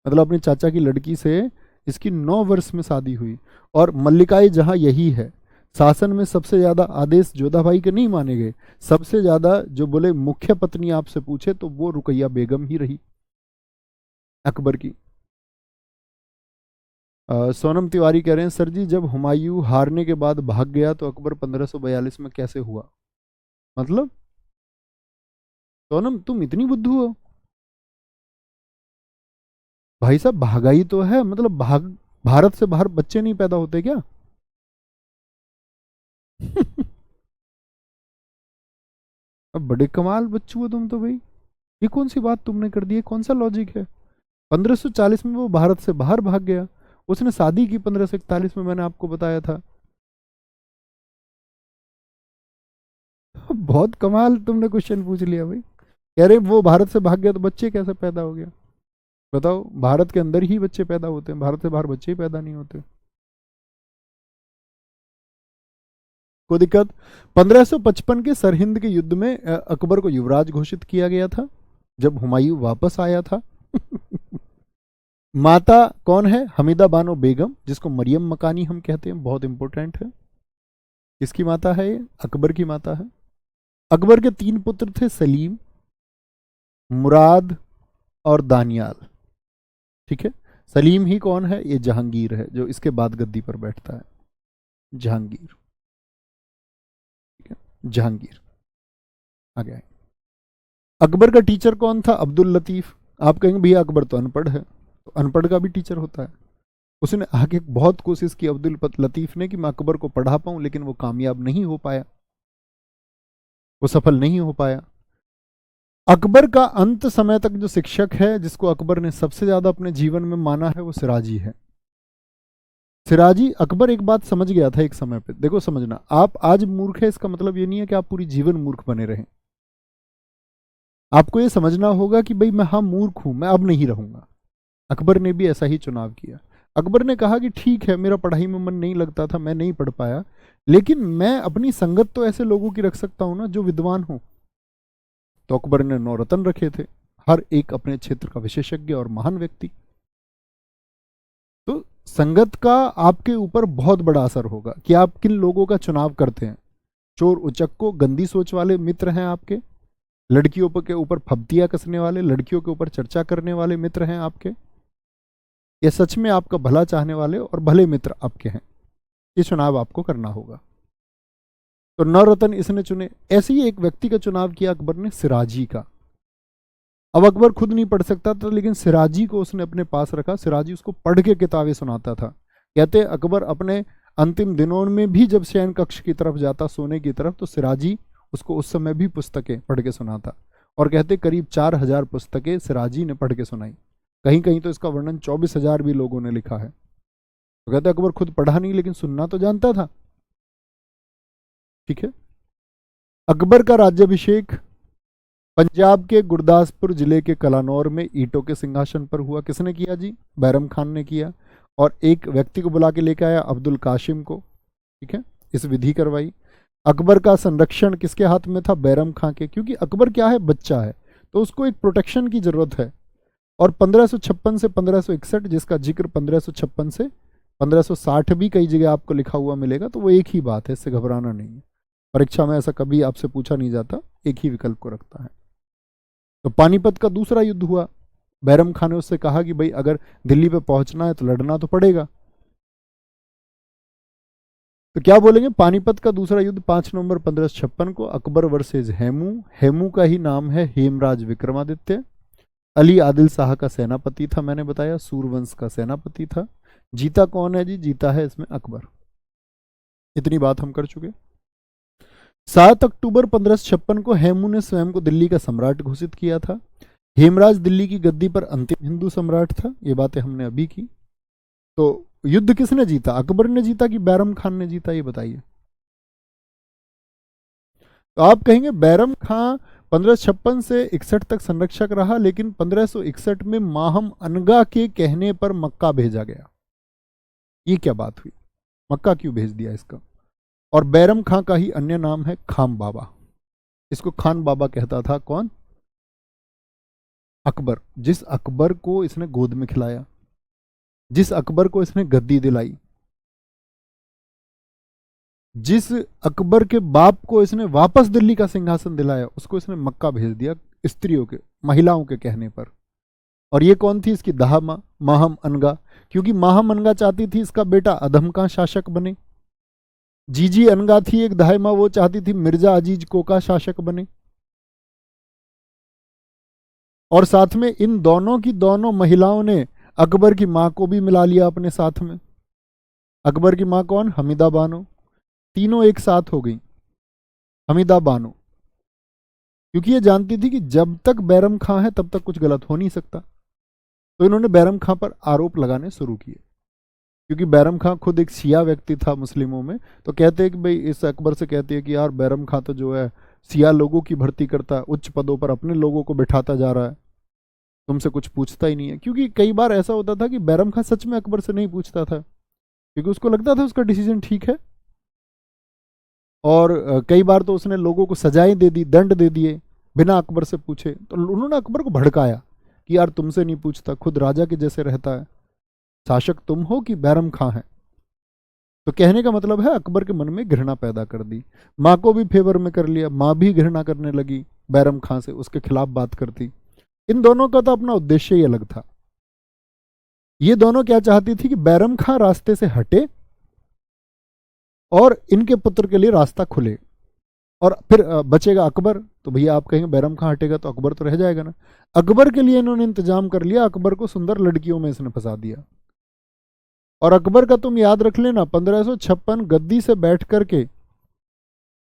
मतलब अपने चाचा की लड़की से इसकी 9 वर्ष में शादी हुई। और मल्लिकाई जहां यही है, शासन में सबसे ज्यादा आदेश जोधाबाई के नहीं माने गए, सबसे ज्यादा जो बोले मुख्य पत्नी आपसे पूछे तो वो रुकैया बेगम ही रही अकबर की। सोनम तिवारी कह रहे हैं सर जी, जब हुमायूं हारने के बाद भाग गया तो अकबर 1542 में कैसे हुआ? मतलब सोनम तुम इतनी बुद्धू हो भाई साहब, भागाई तो है, मतलब भारत से बाहर बच्चे नहीं पैदा होते क्या? अब बड़े कमाल बच्चू हो तुम तो भाई, ये कौन सी बात तुमने कर दी है? कौन सा लॉजिक है? 1540 में वो भारत से बाहर भाग गया, उसने शादी की 1541 में, मैंने आपको बताया था। बहुत कमाल तुमने क्वेश्चन पूछ लिया भाई। कह रहे वो भारत से भाग गया तो बच्चे कैसे पैदा हो गया? बताओ, भारत के अंदर ही बच्चे पैदा होते हैं, भारत से बाहर बच्चे ही पैदा नहीं होते। कोई दिक्कत? 1555 के सरहिंद के युद्ध में अकबर को युवराज घोषित किया गया था जब हुमायूं वापस आया था। माता कौन है? हमीदा बानो बेगम, जिसको मरियम मकानी हम कहते हैं, बहुत इंपॉर्टेंट है। किसकी माता है ये? अकबर की माता है। अकबर के 3 पुत्र थे, सलीम, मुराद और दानियाल। ठीक है, सलीम ही कौन है? ये जहांगीर है, जो इसके बाद गद्दी पर बैठता है, जहांगीर। ठीक है, जहांगीर आ गया। अकबर का टीचर कौन था? अब्दुल लतीफ। आप कहेंगे भैया अकबर तो अनपढ़ है, तो अनपढ़ का भी टीचर होता है। उसने आगे बहुत कोशिश की अब्दुल लतीफ ने कि मैं अकबर को पढ़ा पाऊं, लेकिन वो कामयाब नहीं हो पाया, वो सफल नहीं हो पाया। अकबर का अंत समय तक जो शिक्षक है, जिसको अकबर ने सबसे ज्यादा अपने जीवन में माना है, वो सिराजी है। सिराजी, अकबर एक बात समझ गया था एक समय पे। देखो समझना, आप आज मूर्ख है इसका मतलब ये नहीं है कि आप पूरी जीवन मूर्ख बने रहें। आपको ये समझना होगा कि भाई मैं हाँ मूर्ख हूं, मैं अब नहीं रहूंगा। अकबर ने भी ऐसा ही चुनाव किया। अकबर ने कहा कि ठीक है, मेरा पढ़ाई में मन नहीं लगता था, मैं नहीं पढ़ पाया, लेकिन मैं अपनी संगत तो ऐसे लोगों की रख सकता हूं ना जो विद्वान हो। तो अकबर ने 9 रत्न रखे थे, हर एक अपने क्षेत्र का विशेषज्ञ और महान व्यक्ति। तो संगत का आपके ऊपर बहुत बड़ा असर होगा कि आप किन लोगों का चुनाव करते हैं। चोर उचक्को, गंदी सोच वाले मित्र हैं आपके। लड़कियों के ऊपर फब्तियां कसने वाले, लड़कियों के ऊपर चर्चा करने वाले मित्र हैं आपके। ये सच में आपका भला चाहने वाले और भले मित्र आपके हैं। ये चुनाव आपको करना होगा। तो 9 रत्न इसने चुने। ऐसे ही एक व्यक्ति का चुनाव किया अकबर ने, सिराजी का। अब अकबर खुद नहीं पढ़ सकता था, लेकिन सिराजी को उसने अपने पास रखा। सिराजी उसको पढ़ के किताबें सुनाता था। कहते अकबर अपने अंतिम दिनों में भी जब शयन कक्ष की तरफ जाता, सोने की तरफ, तो सिराजी उसको उस समय भी पुस्तकें पढ़ के सुनाता। और कहते करीब 4000 पुस्तकें सिराजी ने पढ़ के सुनाई। कहीं कहीं तो इसका वर्णन 24,000 भी लोगों ने लिखा है। तो कहते अकबर खुद पढ़ा नहीं, लेकिन सुनना तो जानता था। ठीक है, अकबर का राज्याभिषेक पंजाब के गुरदासपुर जिले के कलानौर में ईंटों के सिंहासन पर हुआ। किसने किया जी? बैरम खान ने किया। और एक व्यक्ति को बुला के लेकर आया, अब्दुल काशिम को। ठीक है, इस विधि करवाई। अकबर का संरक्षण किसके हाथ में था? बैरम खां के, क्योंकि अकबर क्या है, बच्चा है, तो उसको एक प्रोटेक्शन की जरूरत है। और 1556 से 1561, जिसका जिक्र 1556 से 1560 भी कई जगह आपको लिखा हुआ मिलेगा, तो वो एक ही बात है, इससे घबराना नहीं है। परीक्षा में ऐसा कभी आपसे पूछा नहीं जाता, एक ही विकल्प को रखता है। तो पानीपत का दूसरा युद्ध हुआ। बैरम खान ने उससे कहा कि भाई अगर दिल्ली पे पहुंचना है तो लड़ना तो पड़ेगा। तो क्या बोलेंगे? पानीपत का दूसरा युद्ध 5 नवंबर 1556 को, अकबर वर्सेज हेमू। हेमू का ही नाम है हेमराज विक्रमादित्य। अली आदिल शाह का सेनापति था, मैंने बताया, सूरवंश का सेनापति था। जीता कौन है जी? जीता है इसमें अकबर। इतनी बात हम कर चुके। 7 अक्टूबर 1556 को हेमू ने स्वयं को दिल्ली का सम्राट घोषित किया था। हेमराज दिल्ली की गद्दी पर अंतिम हिंदू सम्राट था। ये बातें हमने अभी की। तो युद्ध किसने जीता? अकबर ने जीता कि बैरम खान ने जीता? ये बताइए। तो आप कहेंगे बैरम खां 1556 से 61 तक संरक्षक रहा, लेकिन 1561 में माहम अनगा के कहने पर मक्का भेजा गया। ये क्या बात हुई? मक्का क्यों भेज दिया इसका? और बैरम खां का ही अन्य नाम है खान बाबा। इसको खान बाबा कहता था कौन? अकबर। जिस अकबर को इसने गोद में खिलाया, जिस अकबर को इसने गद्दी दिलाई, जिस अकबर के बाप को इसने वापस दिल्ली का सिंहासन दिलाया, उसको इसने मक्का भेज दिया स्त्रियों के, महिलाओं के कहने पर। और ये कौन थी? इसकी दाह माहम अनगा, क्योंकि माहम अनगा चाहती थी इसका बेटा अधम का शासक बने। जीजी अनगा थी एक दाहिमा, वो चाहती थी मिर्जा अजीज को का शासक बने। और साथ में इन दोनों की दोनों महिलाओं ने अकबर की मां को भी मिला लिया अपने साथ में। अकबर की मां कौन? हमीदा बानो। तीनों एक साथ हो गई, हमीदा बानो, क्योंकि ये जानती थी कि जब तक बैरम खां है तब तक कुछ गलत हो नहीं सकता। तो इन्होंने बैरम खां पर आरोप लगाने शुरू किए, क्योंकि बैरम खां खुद एक शिया व्यक्ति था मुस्लिमों में। तो कहते हैं कि भाई इस अकबर से कहती है कि यार बैरम खां तो जो है सिया लोगों की भर्ती करता है, उच्च पदों पर अपने लोगों को बिठाता जा रहा है, तुमसे कुछ पूछता ही नहीं है। क्योंकि कई बार ऐसा होता था कि बैरम खां सच में अकबर से नहीं पूछता था, क्योंकि उसको लगता था उसका डिसीजन ठीक है। और कई बार तो उसने लोगों को सजाएं दे दी, दंड दे दिए बिना अकबर से पूछे। तो उन्होंने अकबर को भड़काया कि यार तुमसे नहीं पूछता, खुद राजा के जैसे रहता है, शासक तुम हो कि बैरम खां है। तो कहने का मतलब है अकबर के मन में घृणा पैदा कर दी। माँ को भी फेवर में कर लिया, माँ भी घृणा करने लगी बैरम खां से, उसके खिलाफ बात करती। इन दोनों का तो अपना उद्देश्य ही अलग था। ये दोनों क्या चाहती थी कि बैरम खां रास्ते से हटे और इनके पुत्र के लिए रास्ता खुले, और फिर बचेगा अकबर। तो भैया आप कहेंगे बैरम खां हटेगा तो अकबर तो रह जाएगा ना। अकबर के लिए इन्होंने इंतजाम कर लिया, अकबर को सुंदर लड़कियों में इसने फंसा दिया। और अकबर का तुम याद रख लेना, 1556 गद्दी से बैठ करके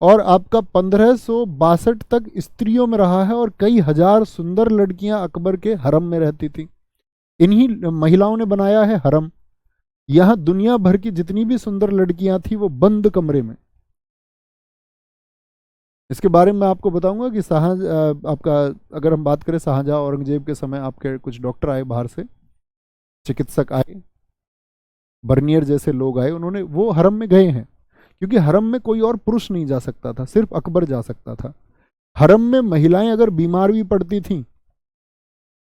और आपका 1562 तक स्त्रियों में रहा है, और कई हजार सुंदर लड़कियां अकबर के हरम में रहती थी। इन्हीं महिलाओं ने बनाया है हरम। यहां दुनिया भर की जितनी भी सुंदर लड़कियां थी वो बंद कमरे में। इसके बारे में मैं आपको बताऊंगा कि आपका अगर हम बात करें शाहजहां औरंगजेब के समय, आपके कुछ डॉक्टर आए बाहर से, चिकित्सक आए, बर्नियर जैसे लोग आए, उन्होंने वो हरम में गए हैं, क्योंकि हरम में कोई और पुरुष नहीं जा सकता था, सिर्फ अकबर जा सकता था। हरम में महिलाएं अगर बीमार भी पड़ती थीं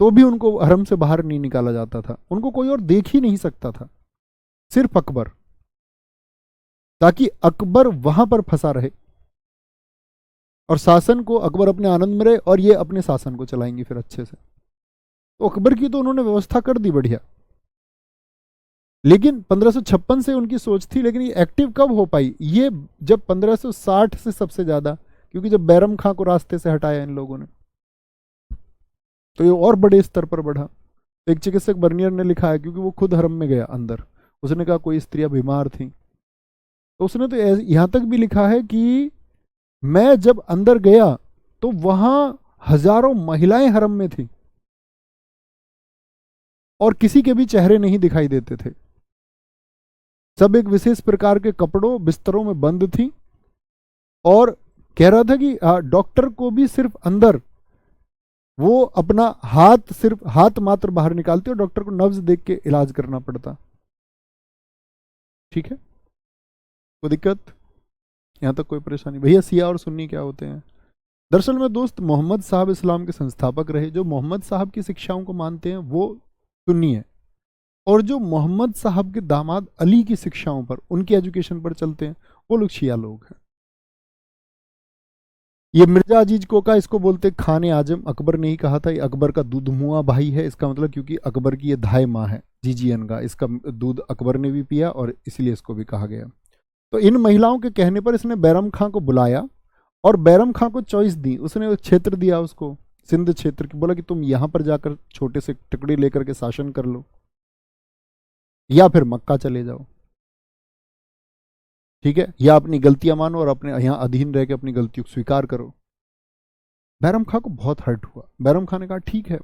तो भी उनको हरम से बाहर नहीं निकाला जाता था, उनको कोई और देख ही नहीं सकता था, सिर्फ अकबर, ताकि अकबर वहां पर फंसा रहे और शासन को अकबर अपने आनंद में रहे और ये अपने शासन को चलाएंगे फिर अच्छे से। तो अकबर की तो उन्होंने व्यवस्था कर दी बढ़िया। लेकिन 1556 से उनकी सोच थी, लेकिन ये एक्टिव कब हो पाई? ये जब 1560 से सबसे ज्यादा, क्योंकि जब बैरम खां को रास्ते से हटाया इन लोगों ने, तो ये और बड़े स्तर पर बढ़ा। एक चिकित्सक बर्नियर ने लिखा है, क्योंकि वो खुद हरम में गया अंदर, उसने कहा कोई स्त्रियां बीमार थी, तो उसने तो यहां तक भी लिखा है कि मैं जब अंदर गया तो वहां हजारों महिलाएं हरम में थी और किसी के भी चेहरे नहीं दिखाई देते थे, सब एक विशेष प्रकार के कपड़ों बिस्तरों में बंद थी। और कह रहा था कि डॉक्टर को भी सिर्फ अंदर वो अपना हाथ, सिर्फ हाथ मात्र बाहर निकालते और डॉक्टर को नब्ज देख के इलाज करना पड़ता। ठीक है, कोई दिक्कत यहां तक, कोई परेशानी? भैया सिया और सुन्नी क्या होते हैं? दरअसल में दोस्त, मोहम्मद साहब इस्लाम के संस्थापक रहे। जो मोहम्मद साहब की शिक्षाओं को मानते हैं वो सुन्नी है, और जो मोहम्मद साहब के दामाद अली की शिक्षाओं पर, उनकी एजुकेशन पर चलते हैं, वो लोग शिया लोग हैं। ये मिर्जा अजीज कोका इसको बोलते खाने आजम, अकबर ने ही कहा था ये अकबर का दूध मुआ भाई है, इसका मतलब क्योंकि अकबर की ये धाय माँ है जीजीएन का, इसका दूध अकबर ने भी पिया और इसलिए इसको भी कहा गया। तो इन महिलाओं के कहने पर इसने बैरम खां को बुलाया और बैरम खां को चॉइस दी, उसने क्षेत्र दिया उसको, सिंध क्षेत्र की, बोला कि तुम यहां पर जाकर छोटे से टुकड़े लेकर के शासन कर लो या फिर मक्का चले जाओ, ठीक है, या अपनी गलतियां मानो और अपने यहां अधीन रह के अपनी गलतियों को स्वीकार करो। बैरम खां को बहुत हर्ट हुआ। बैरम खां ने कहा ठीक है,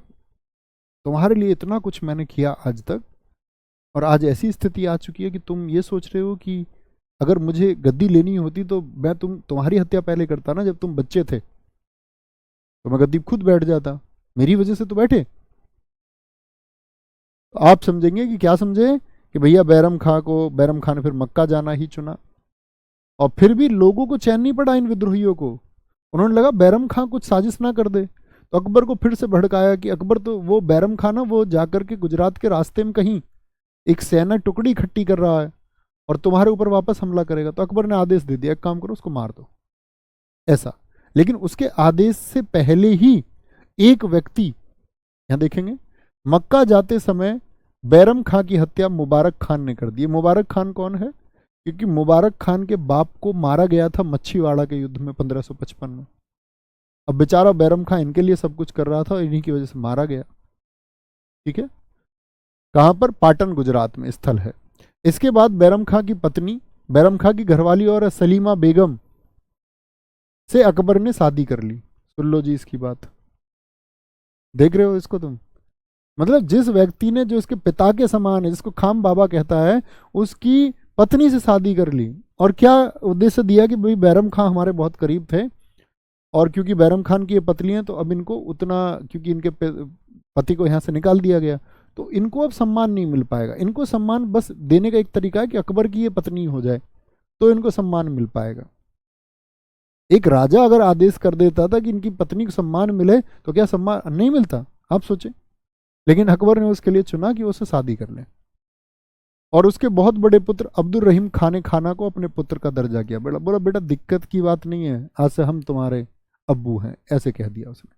तुम्हारे लिए इतना कुछ मैंने किया आज तक, और आज ऐसी स्थिति आ चुकी है कि तुम ये सोच रहे हो कि अगर मुझे गद्दी लेनी होती तो मैं तुम्हारी हत्या पहले करता ना, जब तुम बच्चे थे तो मैं गद्दी खुद बैठ जाता, मेरी वजह से तो बैठे। तो आप समझेंगे कि क्या समझे कि भैया बैरम खां ने फिर मक्का जाना ही चुना, और फिर भी लोगों को चैन नहीं पड़ा इन विद्रोहियों को। उन्होंने लगा बैरम खां कुछ साजिश ना कर दे, तो अकबर को फिर से भड़काया कि अकबर तो वो बैरम खां ना, वो जाकर के गुजरात के रास्ते में कहीं एक सेना टुकड़ी इकट्ठी कर रहा है और तुम्हारे ऊपर वापस हमला करेगा। तो अकबर ने आदेश दे दिया एक काम करो, उसको मार दो, ऐसा। लेकिन उसके आदेश से पहले ही एक व्यक्ति, यहां देखेंगे, मक्का जाते समय बैरम खां की हत्या मुबारक खान ने कर दी। मुबारक खान कौन है? क्योंकि मुबारक खान के बाप को मारा गया था मच्छीवाड़ा के युद्ध में 1555 में। अब बेचारा बैरम खां इनके लिए सब कुछ कर रहा था और इन्हीं की वजह से मारा गया। ठीक है, कहां पर? पाटन गुजरात में स्थल है। इसके बाद बैरम खां की पत्नी, बैरम खां की घरवाली और सलीमा बेगम से अकबर ने शादी कर ली। सुन लो जी इसकी बात, देख रहे हो इसको तुम? मतलब जिस व्यक्ति ने, जो इसके पिता के समान है, जिसको खाम बाबा कहता है, उसकी पत्नी से शादी कर ली। और क्या उद्देश्य दिया कि भाई बैरम खां हमारे बहुत करीब थे और क्योंकि बैरम खान की ये पतली हैं तो अब इनको उतना, क्योंकि इनके पति को यहाँ से निकाल दिया गया, तो इनको अब सम्मान नहीं मिल पाएगा। इनको सम्मान बस देने का एक तरीका है कि अकबर की ये पत्नी हो जाए तो इनको सम्मान मिल पाएगा। एक राजा अगर आदेश कर देता था कि इनकी पत्नी को सम्मान मिले तो क्या सम्मान नहीं मिलता, आप सोचें। लेकिन अकबर ने उसके लिए चुना कि उससे शादी कर ले, और उसके बहुत बड़े पुत्र अब्दुल रहीम खान खाना को अपने पुत्र का दर्जा किया। बोला बोला बेटा दिक्कत की बात नहीं है, आज से हम तुम्हारे अब्बू हैं, ऐसे कह दिया उसने।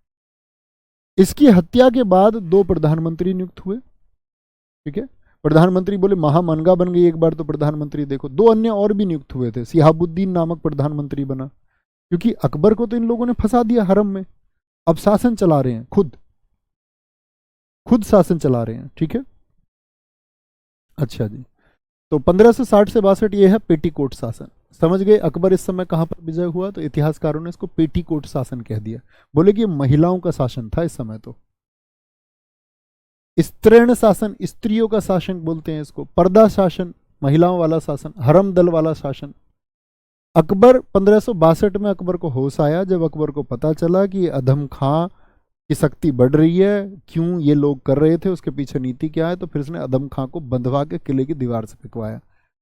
इसकी हत्या के बाद 2 प्रधानमंत्री नियुक्त हुए, ठीक है। प्रधानमंत्री बोले महामनगा बन गई एक बार तो प्रधानमंत्री, देखो 2 अन्य और भी नियुक्त हुए थे। सिहाबुद्दीन नामक प्रधानमंत्री बना, क्योंकि अकबर को तो इन लोगों ने फंसा दिया हरम में, अब शासन चला रहे हैं, खुद शासन चला रहे हैं, ठीक है। अच्छा जी, तो 1560 से 62 ये है पेटीकोट शासन। समझ गए अकबर इस समय कहां पर विजय हुआ, तो इतिहासकारों ने इसको पेटीकोट शासन कह दिया। बोले कि महिलाओं का शासन था इस समय, तो स्त्रीण शासन, स्त्रियों का शासन बोलते हैं इसको, पर्दा शासन, महिलाओं वाला शासन, हरम दल वाला शासन। अकबर 1562 में अकबर को होश आया, जब अकबर को पता चला कि अधम खां की शक्ति बढ़ रही है, क्यों ये लोग कर रहे थे, उसके पीछे नीति क्या है, तो फिर इसने अधम खां को बंधवा के किले की दीवार से फेंकवाया।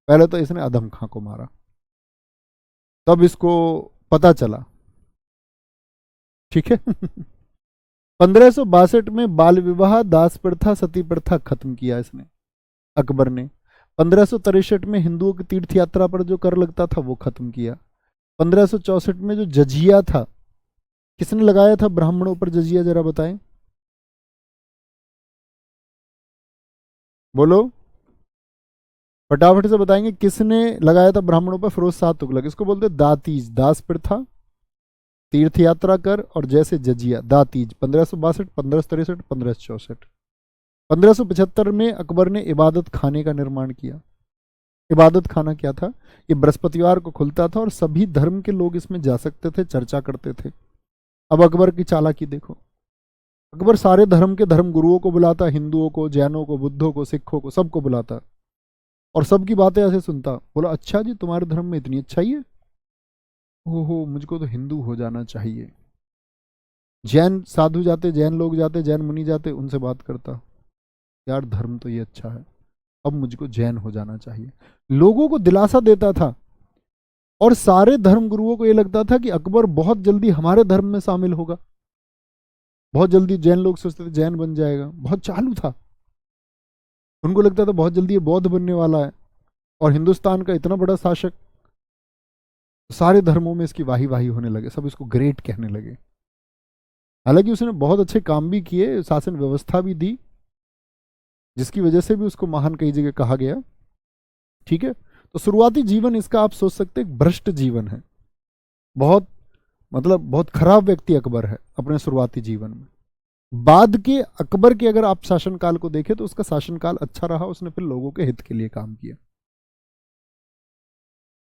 पहले तो इसने अधम खां को मारा, तब इसको पता चला, ठीक है। 1562 में बाल विवाह, दास प्रथा, सती प्रथा खत्म किया इसने अकबर ने। 1563 में हिंदुओं की तीर्थ यात्रा पर जो कर लगता था वो खत्म किया। 1564 में जो जजिया था, किसने लगाया था ब्राह्मणों पर जजिया, जरा बताएं, बोलो फटाफट से बताएंगे किसने लगाया था ब्राह्मणों पर। फिरोज शाह तुगलक, इसको बोलते दातीज, दास प्रथा, तीर्थ यात्रा कर, और जैसे जजिया, दातीज। 1562, 1563, 1564। 1575 में अकबर ने इबादत खाने का निर्माण किया। इबादत खाना क्या था, ये बृहस्पतिवार को खुलता था और सभी धर्म के लोग इसमें जा सकते थे, चर्चा करते थे। अब अकबर की चालाकी देखो, अकबर सारे धर्म के धर्म गुरुओं को बुलाता, हिंदुओं को, जैनों को, बुद्धों को, सिखों को, सबको बुलाता, और सबकी बातें ऐसे सुनता। बोला अच्छा जी तुम्हारे धर्म में इतनी अच्छाई है, हो मुझको तो हिंदू हो जाना चाहिए। जैन साधु जाते, जैन लोग जाते, जैन मुनि जाते, उनसे बात करता, यार धर्म तो ये अच्छा है, अब मुझको जैन हो जाना चाहिए। लोगों को दिलासा देता था, और सारे धर्म गुरुओं को ये लगता था कि अकबर बहुत जल्दी हमारे धर्म में शामिल होगा, बहुत जल्दी जैन लोग सोचते थे जैन बन जाएगा, बहुत चालू था, उनको लगता था बहुत जल्दी ये बौद्ध बनने वाला है, और हिंदुस्तान का इतना बड़ा शासक। सारे धर्मों में इसकी वाही वाही होने लगे, सब इसको ग्रेट कहने लगे। हालांकि उसने बहुत अच्छे काम भी किए, शासन व्यवस्था भी दी, जिसकी वजह से भी उसको महान कई जगह कहा गया, ठीक है। तो शुरुआती जीवन इसका आप सोच सकते हैं भ्रष्ट जीवन है, बहुत मतलब बहुत खराब व्यक्ति अकबर है अपने शुरुआती जीवन में। बाद के अकबर के अगर आप शासनकाल को देखें तो उसका शासनकाल अच्छा रहा, उसने फिर लोगों के हित के लिए काम किया।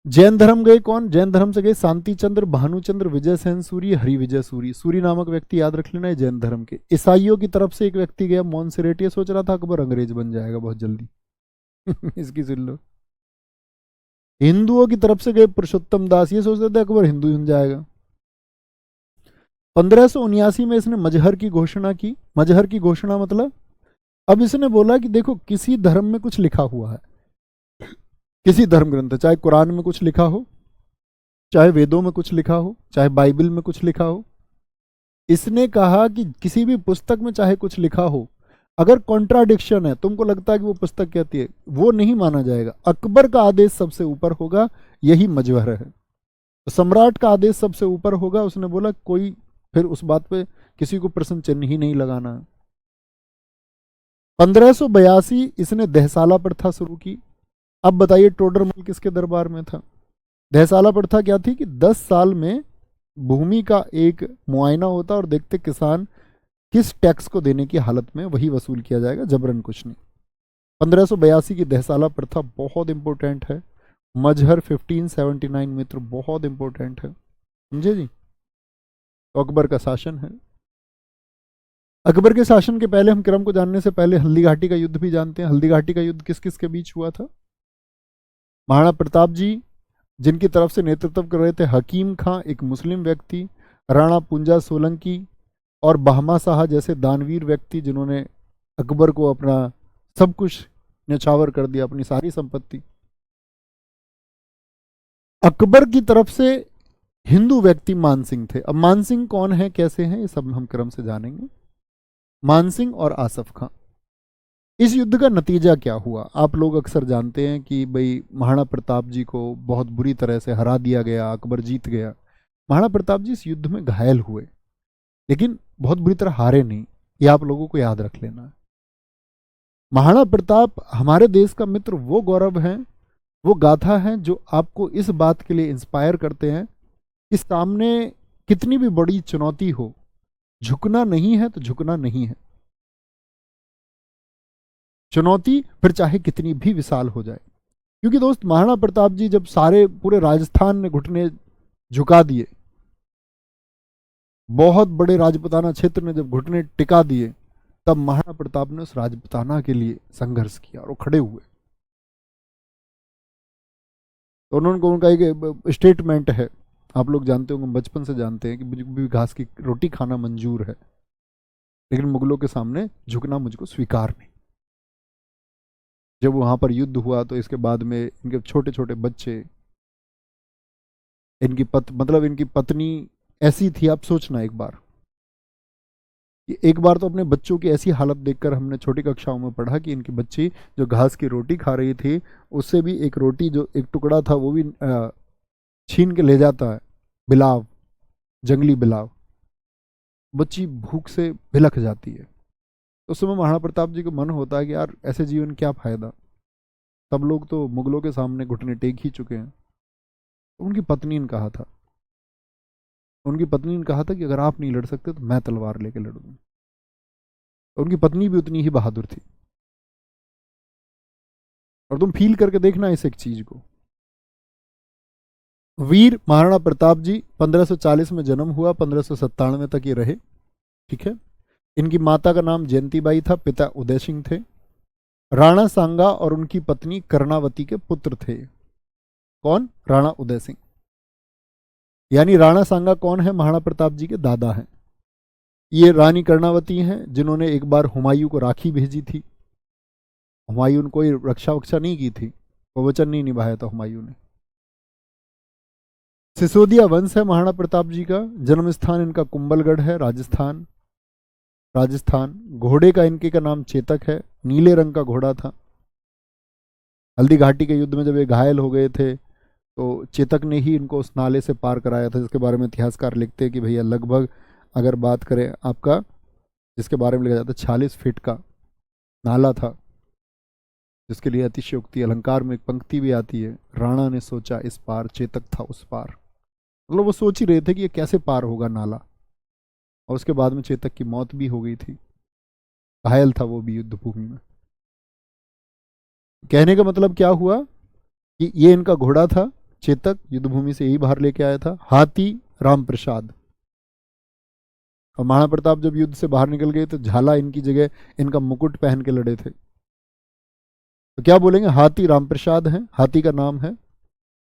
जैन धर्म गए कौन, जैन धर्म से गए शांति चंद्र, भानुचंद्र, विजय सेन सूरी, हरि विजय सूरी। सूरी नामक व्यक्ति याद रख लेना है जैन धर्म के। ईसाइयों की तरफ से एक व्यक्ति गया मोन्सेरेट, ये सोच रहा था अकबर अंग्रेज बन जाएगा बहुत जल्दी। इसकी सुन लो। हिंदुओं की तरफ से गए पुरुषोत्तम दास, ये सोचते थे अकबर हिंदू बन जाएगा। 1579 में इसने मजहर की घोषणा की। मजहर की घोषणा मतलब, अब इसने बोला कि देखो किसी धर्म में कुछ लिखा हुआ है, किसी धर्म ग्रंथ, चाहे कुरान में कुछ लिखा हो, चाहे वेदों में कुछ लिखा हो, चाहे बाइबल में कुछ लिखा हो, इसने कहा कि किसी भी पुस्तक में चाहे कुछ लिखा हो, अगर कॉन्ट्राडिक्शन है, तुमको लगता है कि वो पुस्तक कहती है, वो नहीं माना जाएगा। अकबर का आदेश सबसे ऊपर होगा, यही मजहर है। तो सम्राट का आदेश सबसे ऊपर होगा। उसने बोला कोई फिर उस बात पे किसी को प्रश्न चिन्ह ही नहीं लगाना। 1582 इसने दहसाला प्रथा शुरू की। अब बताइए टोडरमल किसके दरबार में था। दहसाला प्रथा क्या थी कि 10 साल में भूमि का एक मुआयना होता और देखते किसान किस टैक्स को देने की हालत में, वही वसूल किया जाएगा, जबरन कुछ नहीं। 1582 की दहसाला प्रथा बहुत इंपॉर्टेंट है। मजहर 1579 मित्र बहुत इंपॉर्टेंट है, समझे जी। तो अकबर का शासन है। अकबर के शासन के पहले हम क्रम को जानने से पहले हल्दी घाटी का युद्ध भी जानते हैं। हल्दी घाटी का युद्ध किस किस के बीच हुआ था। महाराणा प्रताप जी, जिनकी तरफ से नेतृत्व कर रहे थे हकीम खां, एक मुस्लिम व्यक्ति, राणा पूंजा सोलंकी और बहमा शाह जैसे दानवीर व्यक्ति जिन्होंने अकबर को अपना सब कुछ न्यौछावर कर दिया, अपनी सारी संपत्ति। अकबर की तरफ से हिंदू व्यक्ति मानसिंह थे। अब मानसिंह कौन है, कैसे हैं, ये सब हम क्रम से जानेंगे। मानसिंह और आसफ खां। इस युद्ध का नतीजा क्या हुआ? आप लोग अक्सर जानते हैं कि भाई महाराणा प्रताप जी को बहुत बुरी तरह से हरा दिया गया, अकबर जीत गया। महाराणा प्रताप जी इस युद्ध में घायल हुए, लेकिन बहुत बुरी तरह हारे नहीं, ये आप लोगों को याद रख लेना है। महाराणा प्रताप हमारे देश का मित्र वो गौरव है, वो गाथा है जो आपको इस बात के लिए इंस्पायर करते हैं कि सामने कितनी भी बड़ी चुनौती हो, झुकना नहीं है तो झुकना नहीं है। चुनौती फिर चाहे कितनी भी विशाल हो जाए। क्योंकि दोस्त, महाराणा प्रताप जी जब सारे पूरे राजस्थान ने घुटने झुका दिए, बहुत बड़े राजपुताना क्षेत्र ने जब घुटने टिका दिए, तब महाराणा प्रताप ने उस राजपुताना के लिए संघर्ष किया और वो खड़े हुए। तो उन्होंने उनका एक स्टेटमेंट है, आप लोग जानते होंगे, बचपन से जानते हैं कि मुझे भी घास की रोटी खाना मंजूर है, लेकिन मुगलों के सामने झुकना मुझको स्वीकार नहीं। जब वहां पर युद्ध हुआ तो इसके बाद में इनके छोटे छोटे बच्चे, इनकी पत्नी ऐसी थी, आप सोचना एक बार कि एक बार तो अपने बच्चों की ऐसी हालत देखकर हमने छोटी कक्षाओं में पढ़ा कि इनकी बच्ची जो घास की रोटी खा रही थी, उससे भी एक रोटी जो एक टुकड़ा था वो भी छीन के ले जाता है बिलाव, जंगली बिलाव। बच्ची भूख से भिलक जाती है। तो उस समय महाराणा प्रताप जी को मन होता है कि यार ऐसे जीवन क्या फायदा, सब लोग तो मुगलों के सामने घुटने टेक ही चुके हैं। तो उनकी पत्नी ने कहा था कि अगर आप नहीं लड़ सकते तो मैं तलवार लेके लड़ूंगी। तो उनकी पत्नी भी उतनी ही बहादुर थी। और तुम फील करके देखना इस एक चीज को। वीर महाराणा प्रताप जी 1540 में जन्म हुआ, 1597 तक ये रहे। ठीक है। इनकी माता का नाम जयंतीबाई था, पिता उदय सिंह थे। राणा सांगा और उनकी पत्नी कर्णावती के पुत्र थे। कौन? राणा उदय सिंह। यानी राणा सांगा कौन है? महाराणा प्रताप जी के दादा हैं। ये रानी कर्णावती हैं जिन्होंने एक बार हुमायूं को राखी भेजी थी। हुमायूं ने कोई रक्षा वक्षा नहीं की थी, वो वचन नहीं निभाया था हुमायूं ने। सिसोदिया वंश है महाराणा प्रताप जी का। जन्म स्थान इनका कुंभलगढ़ है, राजस्थान। घोड़े का इनके का नाम चेतक है, नीले रंग का घोड़ा था। हल्दी घाटी के युद्ध में जब ये घायल हो गए थे तो चेतक ने ही इनको उस नाले से पार कराया था, जिसके बारे में इतिहासकार लिखते हैं कि भैया लगभग अगर बात करें आपका, जिसके बारे में लिखा जाता है 46 फीट का नाला था, जिसके लिए अतिशयोक्ति अलंकार में एक पंक्ति भी आती है, राणा ने सोचा इस पार, चेतक था उस पार। मतलब वो सोच ही रहे थे कि ये कैसे पार होगा नाला। और उसके बाद में चेतक की मौत भी हो गई थी, घायल था वो भी युद्ध भूमि में। कहने का मतलब क्या हुआ कि ये इनका घोड़ा था चेतक, युद्ध भूमि से यही बाहर लेके आया था। हाथी राम प्रसाद। और महाराणा प्रताप जब युद्ध से बाहर निकल गए तो झाला इनकी जगह इनका मुकुट पहन के लड़े थे। तो क्या बोलेंगे? हाथी राम प्रसाद है, हाथी का नाम है।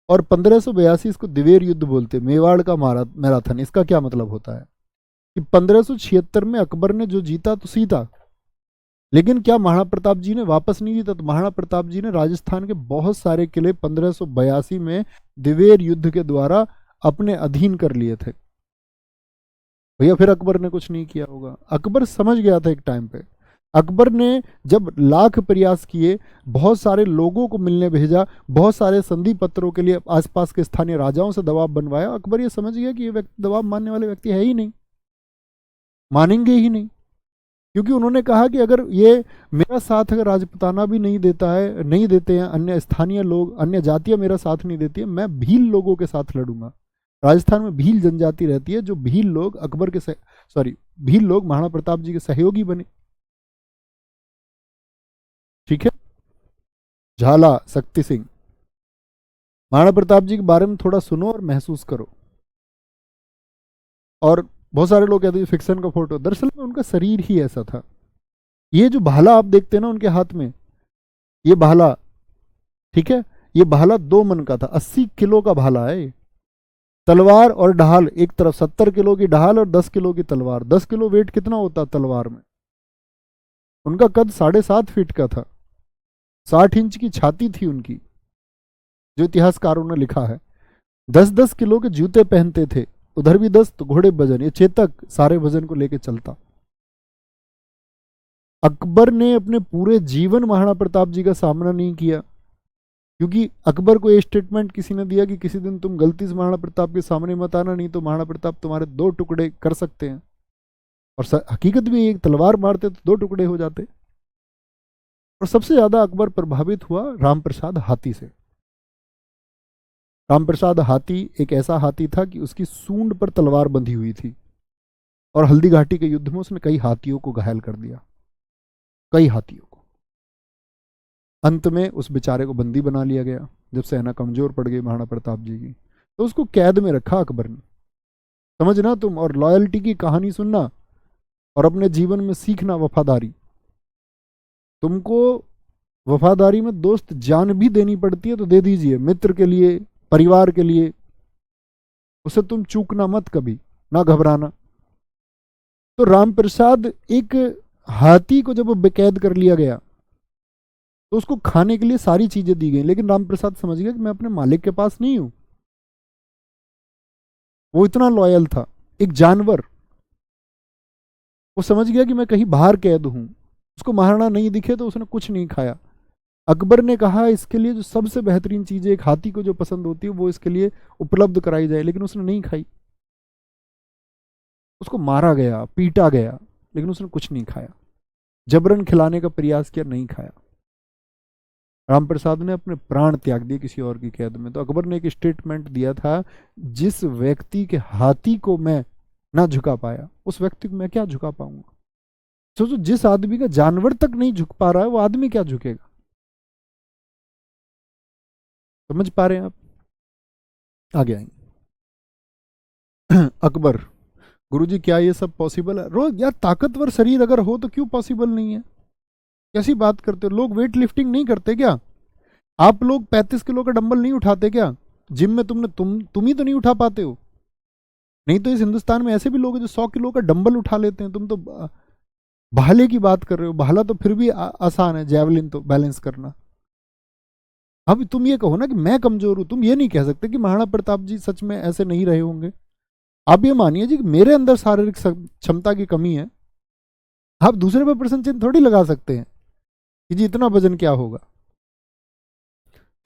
और 1582 इसको दिवेर युद्ध बोलते, मेवाड़ का मैराथन। इसका क्या मतलब होता है कि 1576 में अकबर ने जो जीता तो सीता, लेकिन क्या महाराणा प्रताप जी ने वापस नहीं जीता? तो महाराणा प्रताप जी ने राजस्थान के बहुत सारे किले 1582 में दिवेर युद्ध के द्वारा अपने अधीन कर लिए थे। भैया फिर अकबर ने कुछ नहीं किया होगा। अकबर समझ गया था एक टाइम पे। अकबर ने जब लाख प्रयास किए, बहुत सारे लोगों को मिलने भेजा, बहुत सारे संधि पत्रों के लिए आसपास के स्थानीय राजाओं से दबाव बनवाया, अकबर ये समझ गया कि ये व्यक्ति दबाव मानने वाले व्यक्ति है ही नहीं, मानेंगे ही नहीं। क्योंकि उन्होंने कहा कि अगर ये मेरा साथ अगर राजपुताना भी नहीं देता है, नहीं देते हैं, अन्य स्थानीय लोग, अन्य जातियां मेरा साथ नहीं देती है, मैं भील लोगों के साथ लड़ूंगा। राजस्थान में भील जनजाति रहती है, जो भील लोग भील लोग महाराणा प्रताप जी के सहयोगी बने। ठीक है। झाला शक्ति सिंह। महाराणा प्रताप जी के बारे में थोड़ा सुनो और महसूस करो। और बहुत सारे लोग कहते हैं फिक्शन का फोटो, दरअसल में उनका शरीर ही ऐसा था। ये जो भाला आप देखते हैं ना उनके हाथ में, ये भाला, ठीक है, ये भाला 2 मन का था, 80 किलो का भाला है। तलवार और ढाल, एक तरफ 70 किलो की ढाल और 10 किलो की तलवार। 10 किलो वेट कितना होता तलवार में? उनका कद 7.5 फीट का था, 60 इंच की छाती थी उनकी, जो इतिहासकारों ने लिखा है। 10-10 किलो के जूते पहनते थे, उधर भी 10 तो घोड़े वजन, ये चेतक सारे वजन को लेके चलता। अकबर ने अपने पूरे जीवन महाराणा प्रताप जी का सामना नहीं किया, क्योंकि अकबर को ये स्टेटमेंट किसी ने दिया कि किसी दिन तुम गलती से महाराणा प्रताप के सामने मत आना, नहीं तो महाराणा प्रताप तुम्हारे 2 टुकड़े कर सकते हैं। और हकीकत भी एक तलवार मारते तो 2 टुकड़े हो जाते। और सबसे ज्यादा अकबर प्रभावित हुआ रामप्रसाद हाथी से। रामप्रसाद हाथी एक ऐसा हाथी था कि उसकी सूंड पर तलवार बंधी हुई थी, और हल्दी घाटी के युद्ध में उसने कई हाथियों को घायल कर दिया, कई हाथियों को। अंत में उस बेचारे को बंदी बना लिया गया जब सेना कमजोर पड़ गई महाराणा प्रताप जी की, तो उसको कैद में रखा अकबर ने। समझना तुम, और लॉयल्टी की कहानी सुनना और अपने जीवन में सीखना वफादारी। तुमको वफादारी में दोस्त जान भी देनी पड़ती है तो दे दीजिए, मित्र के लिए, परिवार के लिए, उसे तुम चूकना मत कभी, ना घबराना। तो रामप्रसाद, एक हाथी को जब बेकैद कर लिया गया तो उसको खाने के लिए सारी चीजें दी गई, लेकिन रामप्रसाद समझ गया कि मैं अपने मालिक के पास नहीं हूं। वो इतना लॉयल था, एक जानवर। वो समझ गया कि मैं कहीं बाहर कैद हूं। उसको महाराणा नहीं दिखे तो उसने कुछ नहीं खाया। अकबर ने कहा इसके लिए जो सबसे बेहतरीन चीज है, एक हाथी को जो पसंद होती है वो इसके लिए उपलब्ध कराई जाए, लेकिन उसने नहीं खाई। उसको मारा गया, पीटा गया, लेकिन उसने कुछ नहीं खाया। जबरन खिलाने का प्रयास किया, नहीं खाया। रामप्रसाद ने अपने प्राण त्याग दिए किसी और की कैद में। तो अकबर ने एक स्टेटमेंट दिया था, जिस व्यक्ति के हाथी को मैं ना झुका पाया, उस व्यक्ति को मैं क्या झुका पाऊंगा। सोचो, जिस आदमी का जानवर तक नहीं झुक पा रहा है, वो आदमी क्या झुकेगा। समझ पा रहे हैं आप? आगे आएंगे। अकबर, गुरुजी क्या ये सब पॉसिबल है? रोज यार, ताकतवर शरीर अगर हो तो क्यों पॉसिबल नहीं है? कैसी बात करते हो? लोग वेट लिफ्टिंग नहीं करते क्या? आप लोग 35 किलो का डंबल नहीं उठाते क्या? जिम में तुम ही तो नहीं उठा पाते हो। नहीं तो इस हिंदुस्तान में ऐसे भी लोग हैं जो 100 किलो का डंबल उठा लेते हैं। तुम तो भाले की बात कर रहे हो। भाला तो फिर भी आसान है, जैवलिन तो बैलेंस करना। अब तुम ये कहो ना कि मैं कमजोर हूं, तुम ये नहीं कह सकते कि महाराणा प्रताप जी सच में ऐसे नहीं रहे होंगे। आप ये मानिए जी कि मेरे अंदर शारीरिक क्षमता की कमी है। आप दूसरे पर प्रश्न चिन्ह थोड़ी लगा सकते हैं कि जी इतना वजन क्या होगा।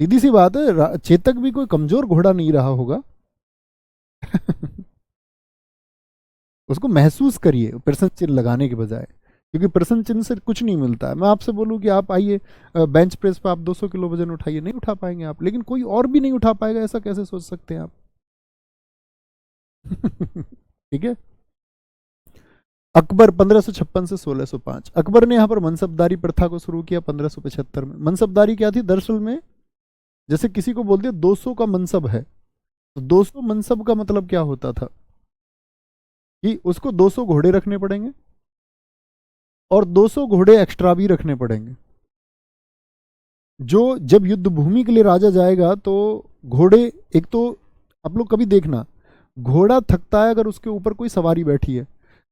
सीधी सी बात है, चेतक भी कोई कमजोर घोड़ा नहीं रहा होगा। उसको महसूस करिए प्रश्न चिन्ह लगाने के बजाय, क्योंकि प्रश्न चिन्ह से कुछ नहीं मिलता है। मैं आपसे बोलूं कि आप आइए बेंच प्रेस पे आप 200 किलो वजन उठाइए, नहीं उठा पाएंगे आप, लेकिन कोई और भी नहीं उठा पाएगा, ऐसा कैसे सोच सकते हैं आप? ठीक है। अकबर 1556 से 1605। अकबर ने यहाँ पर मनसबदारी प्रथा को शुरू किया 1575 में। मनसबदारी क्या थी दरअसल में? जैसे किसी को बोलते 200 का मनसब है, तो 200 मनसब का मतलब क्या होता था कि उसको 200 घोड़े रखने पड़ेंगे और 200 घोड़े एक्स्ट्रा भी रखने पड़ेंगे। जो जब युद्ध भूमि के लिए राजा जाएगा तो घोड़े, एक तो आप लोग कभी देखना, घोड़ा थकता है अगर उसके ऊपर कोई सवारी बैठी है।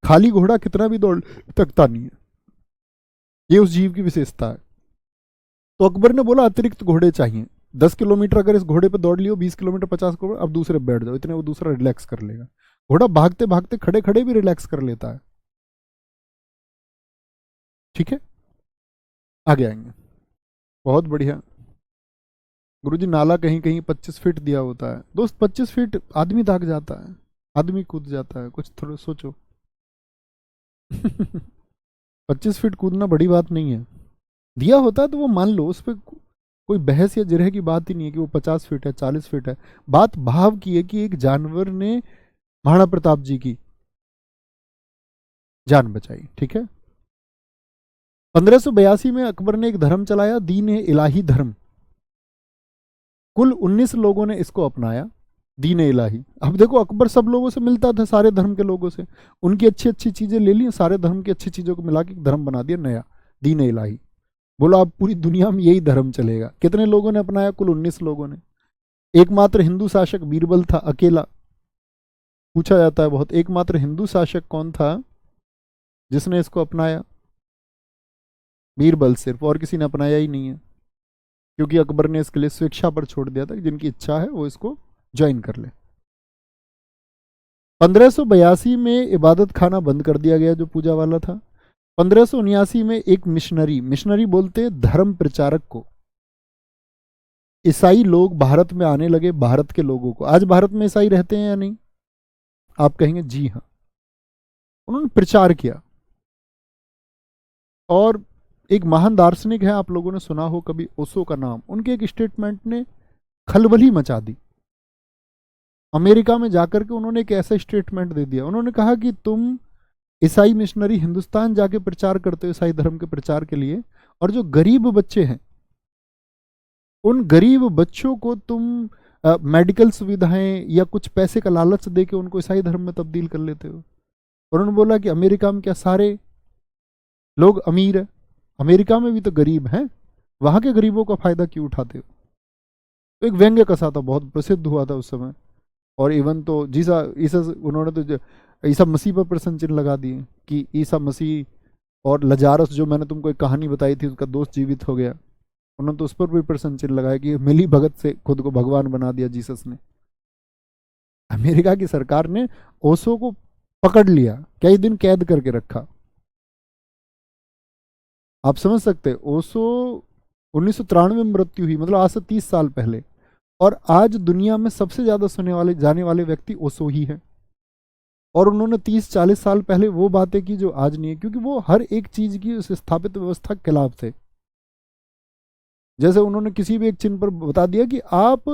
खाली घोड़ा कितना भी दौड़ थकता नहीं है। ये उस जीव की विशेषता है। तो अकबर ने बोला अतिरिक्त घोड़े चाहिए। 10 किलोमीटर अगर इस घोड़े पे दौड़ लियो, 20 किलोमीटर 50 किलोमीटर, अब दूसरे पे बैठ जाओ, इतने वो दूसरा रिलैक्स कर लेगा। घोड़ा भागते भागते खड़े खड़े भी रिलैक्स कर लेता है। ठीक है, आगे आएंगे। बहुत बढ़िया। गुरुजी नाला कहीं कहीं 25 फीट दिया होता है। दोस्त 25 फीट आदमी दाग जाता है, आदमी कूद जाता है, कुछ थोड़ा सोचो। 25 फीट कूदना बड़ी बात नहीं है। दिया होता है तो वो मान लो, उस पर कोई बहस या जिरह की बात ही नहीं है कि वो 50 फीट है 40 फीट है। बात भाव की है कि एक जानवर ने महाराणा प्रताप जी की जान बचाई। ठीक है। 1582 में अकबर ने एक धर्म चलाया, दीन ए इलाही धर्म। कुल 19 लोगों ने इसको अपनाया, दीन ए इलाही। अब देखो, अकबर सब लोगों से मिलता था, सारे धर्म के लोगों से, उनकी अच्छी अच्छी चीजें ले ली, सारे धर्म की अच्छी चीजों को मिला के धर्म बना दिया नया, दीन ए इलाही। बोलो अब पूरी दुनिया में यही धर्म चलेगा। कितने लोगों ने अपनाया? कुल 19 लोगों ने। एकमात्र हिंदू शासक बीरबल था, अकेला। पूछा जाता है बहुत, एकमात्र हिंदू शासक कौन था जिसने इसको अपनाया? बीरबल, सिर्फ, और किसी ने अपनाया ही नहीं है, क्योंकि अकबर ने इसके लिए स्वेच्छा पर छोड़ दिया था कि जिनकी इच्छा है वो इसको ज्वाइन कर ले। 1582 में इबादत खाना बंद कर दिया गया जो पूजा वाला था। 1579 में एक मिशनरी, मिशनरी बोलते धर्म प्रचारक को, ईसाई लोग भारत में आने लगे, भारत के लोगों को। आज भारत में ईसाई रहते हैं या नहीं? आप कहेंगे जी हाँ। उन्होंने प्रचार किया, और एक महान दार्शनिक है, आप लोगों ने सुना हो कभी, ओशो का नाम, उनके एक स्टेटमेंट ने खलबली मचा दी। अमेरिका में जाकर के उन्होंने एक ऐसा स्टेटमेंट दे दिया, उन्होंने कहा कि तुम ईसाई मिशनरी हिंदुस्तान जाके प्रचार करते हो ईसाई धर्म के प्रचार के लिए, और जो गरीब बच्चे हैं उन गरीब बच्चों को तुम मेडिकल सुविधाएं या कुछ पैसे का लालच दे के उनको ईसाई धर्म में तब्दील कर लेते हो। और उन्होंने बोला कि अमेरिका में क्या सारे लोग अमीर है? अमेरिका में भी तो गरीब हैं, वहां के गरीबों का फायदा क्यों उठाते हो? तो एक व्यंग्य कसा था, बहुत प्रसिद्ध हुआ था उस समय। और इवन तो जीसा ईसा, उन्होंने तो ईसा मसीह पर प्रश्न चिन्ह लगा दिए कि ईसा मसीह और लजारस, जो मैंने तुमको एक कहानी बताई थी, उसका दोस्त जीवित हो गया, उन्होंने तो उस पर भी प्रश्न चिन्ह लगाया कि मिली भगत से खुद को भगवान बना दिया जीसस ने। अमेरिका की सरकार ने ओशो को पकड़ लिया, कई दिन कैद करके रखा। आप समझ सकते हैं, ओशो 1993 में मृत्यु हुई, मतलब आज से 30 साल पहले, और आज दुनिया में सबसे ज्यादा सुने वाले जाने वाले व्यक्ति ओशो ही है। और उन्होंने 30-40 साल पहले वो बातें की जो आज नहीं है, क्योंकि वो हर एक चीज की उस स्थापित व्यवस्था के खिलाफ थे। जैसे उन्होंने किसी भी एक चिन्ह पर बता दिया कि आप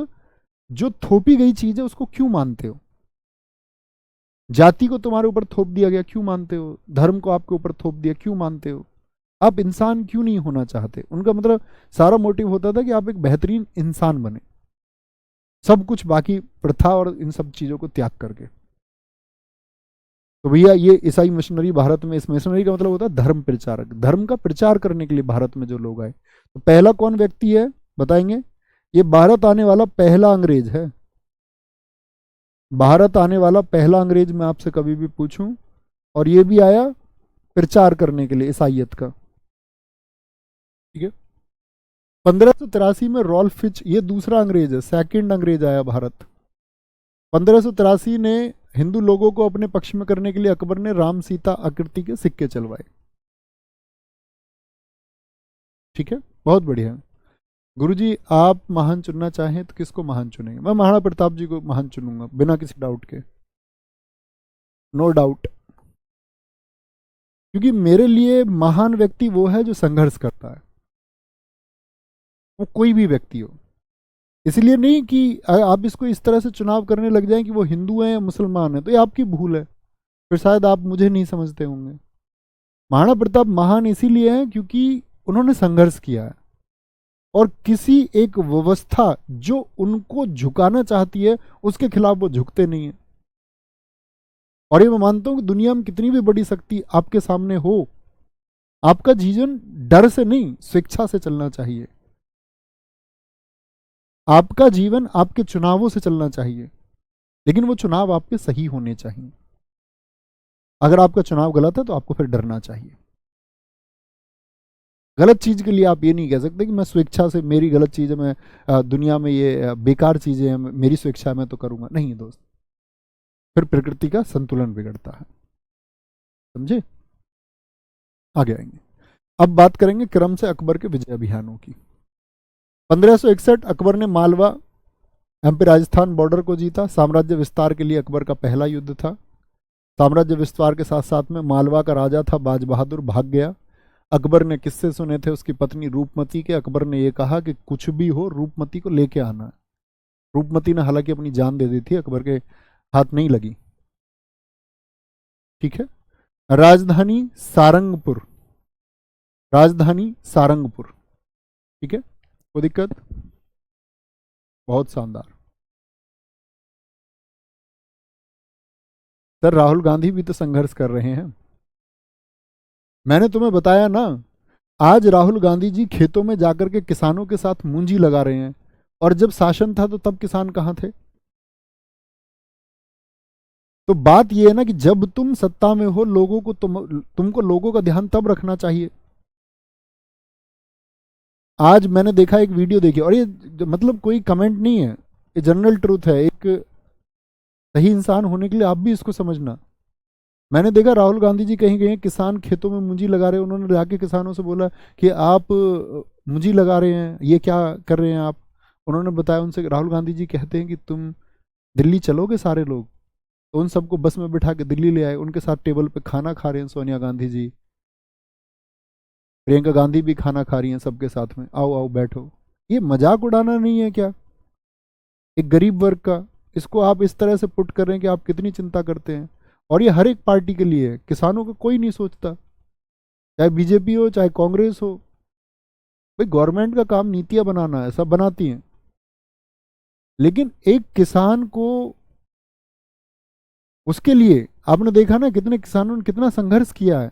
जो थोपी गई चीज है उसको क्यों मानते हो, जाति को तुम्हारे ऊपर थोप दिया गया क्यों मानते हो, धर्म को आपके ऊपर थोप दिया क्यों मानते हो, आप इंसान क्यों नहीं होना चाहते। उनका मतलब सारा मोटिव होता था कि आप एक बेहतरीन इंसान बने, सब कुछ बाकी प्रथा और इन सब चीजों को त्याग करके। तो भैया ये ईसाई मिशनरी भारत में, इस मिशनरी का मतलब होता है धर्म प्रचारक, धर्म का प्रचार करने के लिए भारत में जो लोग आए। तो पहला कौन व्यक्ति है बताएंगे? ये भारत आने वाला पहला अंग्रेज है, भारत आने वाला पहला अंग्रेज मैं आपसे कभी भी पूछूं, और ये भी आया प्रचार करने के लिए ईसाइयत का। ठीक है। 1583 में रॉल्फ फिच, ये दूसरा अंग्रेज है, सेकंड अंग्रेज आया भारत। 1583 ने हिंदू लोगों को अपने पक्ष में करने के लिए अकबर ने राम सीता आकृति के सिक्के चलवाए। ठीक है, बहुत बढ़िया। गुरुजी आप महान चुनना चाहें तो किसको महान चुनेंगे? मैं महाराणा प्रताप जी को महान चुनूंगा बिना किसी डाउट के, नो डाउट। क्योंकि मेरे लिए महान व्यक्ति वो है जो संघर्ष करता है, वो कोई भी व्यक्ति हो। इसलिए नहीं कि आप इसको इस तरह से चुनाव करने लग जाएं कि वो हिंदू हैं या मुसलमान हैं, तो ये आपकी भूल है, फिर शायद आप मुझे नहीं समझते होंगे। महाराणा प्रताप महान इसीलिए हैं क्योंकि उन्होंने संघर्ष किया है, और किसी एक व्यवस्था जो उनको झुकाना चाहती है उसके खिलाफ वो झुकते नहीं है। और ये मैं मानता हूं कि दुनिया में कितनी भी बड़ी शक्ति आपके सामने हो, आपका जीवन डर से नहीं स्वेच्छा से चलना चाहिए। आपका जीवन आपके चुनावों से चलना चाहिए, लेकिन वो चुनाव आपके सही होने चाहिए। अगर आपका चुनाव गलत है तो आपको फिर डरना चाहिए। गलत चीज के लिए आप ये नहीं कह सकते कि मैं स्वेच्छा से, मेरी गलत चीज है, मैं दुनिया में ये बेकार चीजें हैं, मेरी स्वेच्छा है मैं तो करूंगा, नहीं दोस्त, फिर प्रकृति का संतुलन बिगड़ता है। समझे? आगे आएंगे। अब बात करेंगे क्रम से अकबर के विजय अभियानों की। 1561 अकबर ने मालवा एमपी राजस्थान बॉर्डर को जीता। साम्राज्य विस्तार के लिए अकबर का पहला युद्ध था। साम्राज्य विस्तार के साथ साथ में मालवा का राजा था बाज बहादुर भाग गया। अकबर ने किस्से सुने थे उसकी पत्नी रूपमती के। अकबर ने यह कहा कि कुछ भी हो रूपमती को लेके आना। रूपमती ने हालांकि अपनी जान दे दी थी, अकबर के हाथ नहीं लगी। ठीक है। राजधानी सारंगपुर, राजधानी सारंगपुर। ठीक है, कोई दिक्कत? बहुत शानदार। सर राहुल गांधी भी तो संघर्ष कर रहे हैं, मैंने तुम्हें बताया ना। आज राहुल गांधी जी खेतों में जाकर के किसानों के साथ मूंजी लगा रहे हैं, और जब शासन था तो तब किसान कहाँ थे? तो बात ये है ना कि जब तुम सत्ता में हो, लोगों को तुमको लोगों का ध्यान तब रखना चाहिए। आज मैंने देखा एक वीडियो देखी, और ये मतलब कोई कमेंट नहीं है, ये जनरल ट्रूथ है। एक सही इंसान होने के लिए आप भी इसको समझना। मैंने देखा राहुल गांधी जी कहीं गए, किसान खेतों में मुंजी लगा रहे हैं, उन्होंने जाके किसानों से बोला कि आप मुंजी लगा रहे हैं, ये क्या कर रहे हैं आप। उन्होंने बताया उनसे, राहुल गांधी जी कहते हैं कि तुम दिल्ली चलोगे सारे लोग, तो उन सबको बस में बिठा के दिल्ली ले आए, उनके साथ टेबल पे खाना खा रहे हैं सोनिया गांधी जी, प्रियंका गांधी भी खाना खा रही हैं सबके साथ में, आओ आओ बैठो। ये मजाक उड़ाना नहीं है क्या एक गरीब वर्ग का? इसको आप इस तरह से पुट कर रहे हैं कि आप कितनी चिंता करते हैं। और ये हर एक पार्टी के लिए है, किसानों को कोई नहीं सोचता, चाहे बीजेपी हो चाहे कांग्रेस हो। भाई गवर्नमेंट का काम नीतियां बनाना है, सब बनाती हैं, लेकिन एक किसान को, उसके लिए आपने देखा ना कितने किसानों ने कितना संघर्ष किया है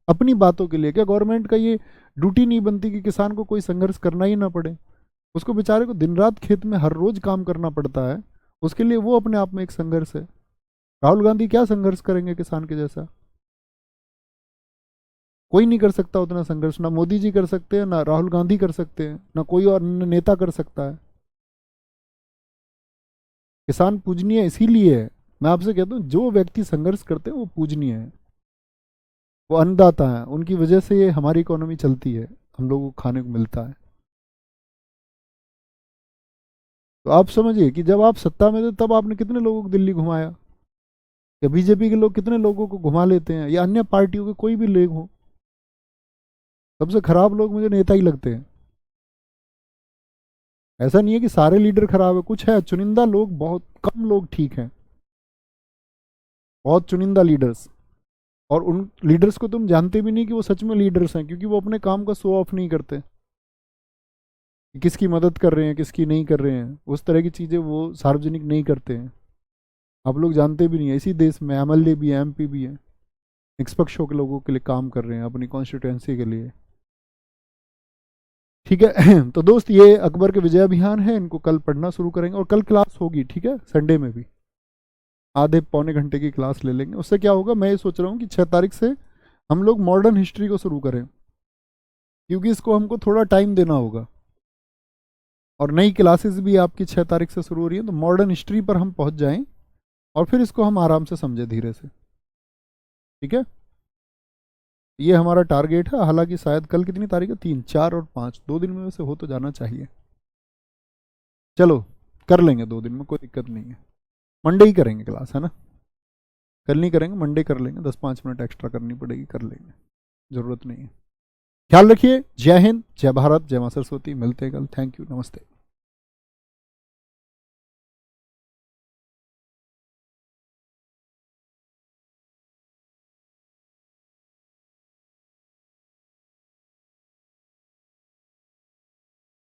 अपनी बातों के लिए। क्या गवर्नमेंट का ये ड्यूटी नहीं बनती कि किसान को कोई संघर्ष करना ही ना पड़े? उसको बेचारे को दिन रात खेत में हर रोज काम करना पड़ता है, उसके लिए वो अपने आप में एक संघर्ष है। राहुल गांधी क्या संघर्ष करेंगे किसान के जैसा? कोई नहीं कर सकता उतना संघर्ष, ना मोदी जी कर सकते हैं, ना राहुल गांधी कर सकते हैं, ना कोई और नेता कर सकता है। किसान पूजनीय इसीलिए है, मैं आपसे कहता हूँ जो व्यक्ति संघर्ष करते हैं वो पूजनीय है, वो अन्नदाता है, उनकी वजह से ये हमारी इकोनॉमी चलती है, हम लोगों को खाने को मिलता है। तो आप समझिए कि जब आप सत्ता में थे तब आपने कितने लोगों को दिल्ली घुमाया, या बीजेपी के लोग कितने लोगों को घुमा लेते हैं, या अन्य पार्टियों के कोई भी लोग हो। सबसे खराब लोग मुझे नेता ही लगते हैं। ऐसा नहीं है कि सारे लीडर खराब है, कुछ है चुनिंदा लोग, बहुत कम लोग ठीक हैं, बहुत चुनिंदा लीडर्स। और उन लीडर्स को तुम जानते भी नहीं कि वो सच में लीडर्स हैं, क्योंकि वो अपने काम का शो ऑफ नहीं करते कि किसकी मदद कर रहे हैं किसकी नहीं कर रहे हैं, उस तरह की चीज़ें वो सार्वजनिक नहीं करते हैं। आप लोग जानते भी नहीं है, इसी देश में एमएलए भी है, एमपी भी है, निष्पक्ष होकर लोगों के लिए काम कर रहे हैं अपनी कॉन्स्टिट्यूएंसी के लिए। ठीक है तो दोस्त ये अकबर के विजय अभियान है, इनको कल पढ़ना शुरू करेंगे, और कल क्लास होगी, ठीक है, संडे में भी आधे पौने घंटे की क्लास ले लेंगे। उससे क्या होगा, मैं ये सोच रहा हूँ कि 6 तारीख से हम लोग मॉडर्न हिस्ट्री को शुरू करें, क्योंकि इसको हमको थोड़ा टाइम देना होगा। और नई क्लासेस भी आपकी 6 तारीख से शुरू हो रही है, तो मॉडर्न हिस्ट्री पर हम पहुंच जाएं, और फिर इसको हम आराम से समझें धीरे से। ठीक है, ये हमारा टारगेट है। हालांकि शायद कल कितनी तारीख है, 3, 4 और 5, 2 दिन में से हो तो जाना चाहिए। चलो कर लेंगे 2 दिन में, कोई दिक्कत नहीं है। मंडे ही करेंगे क्लास, है ना? कल नहीं करेंगे, मंडे कर लेंगे, 10-5 मिनट एक्स्ट्रा करनी पड़ेगी, कर लेंगे, ज़रूरत नहीं है। ख्याल रखिए। जय हिंद, जय भारत, जय मां सरस्वती। मिलते हैं कल। थैंक यू, नमस्ते।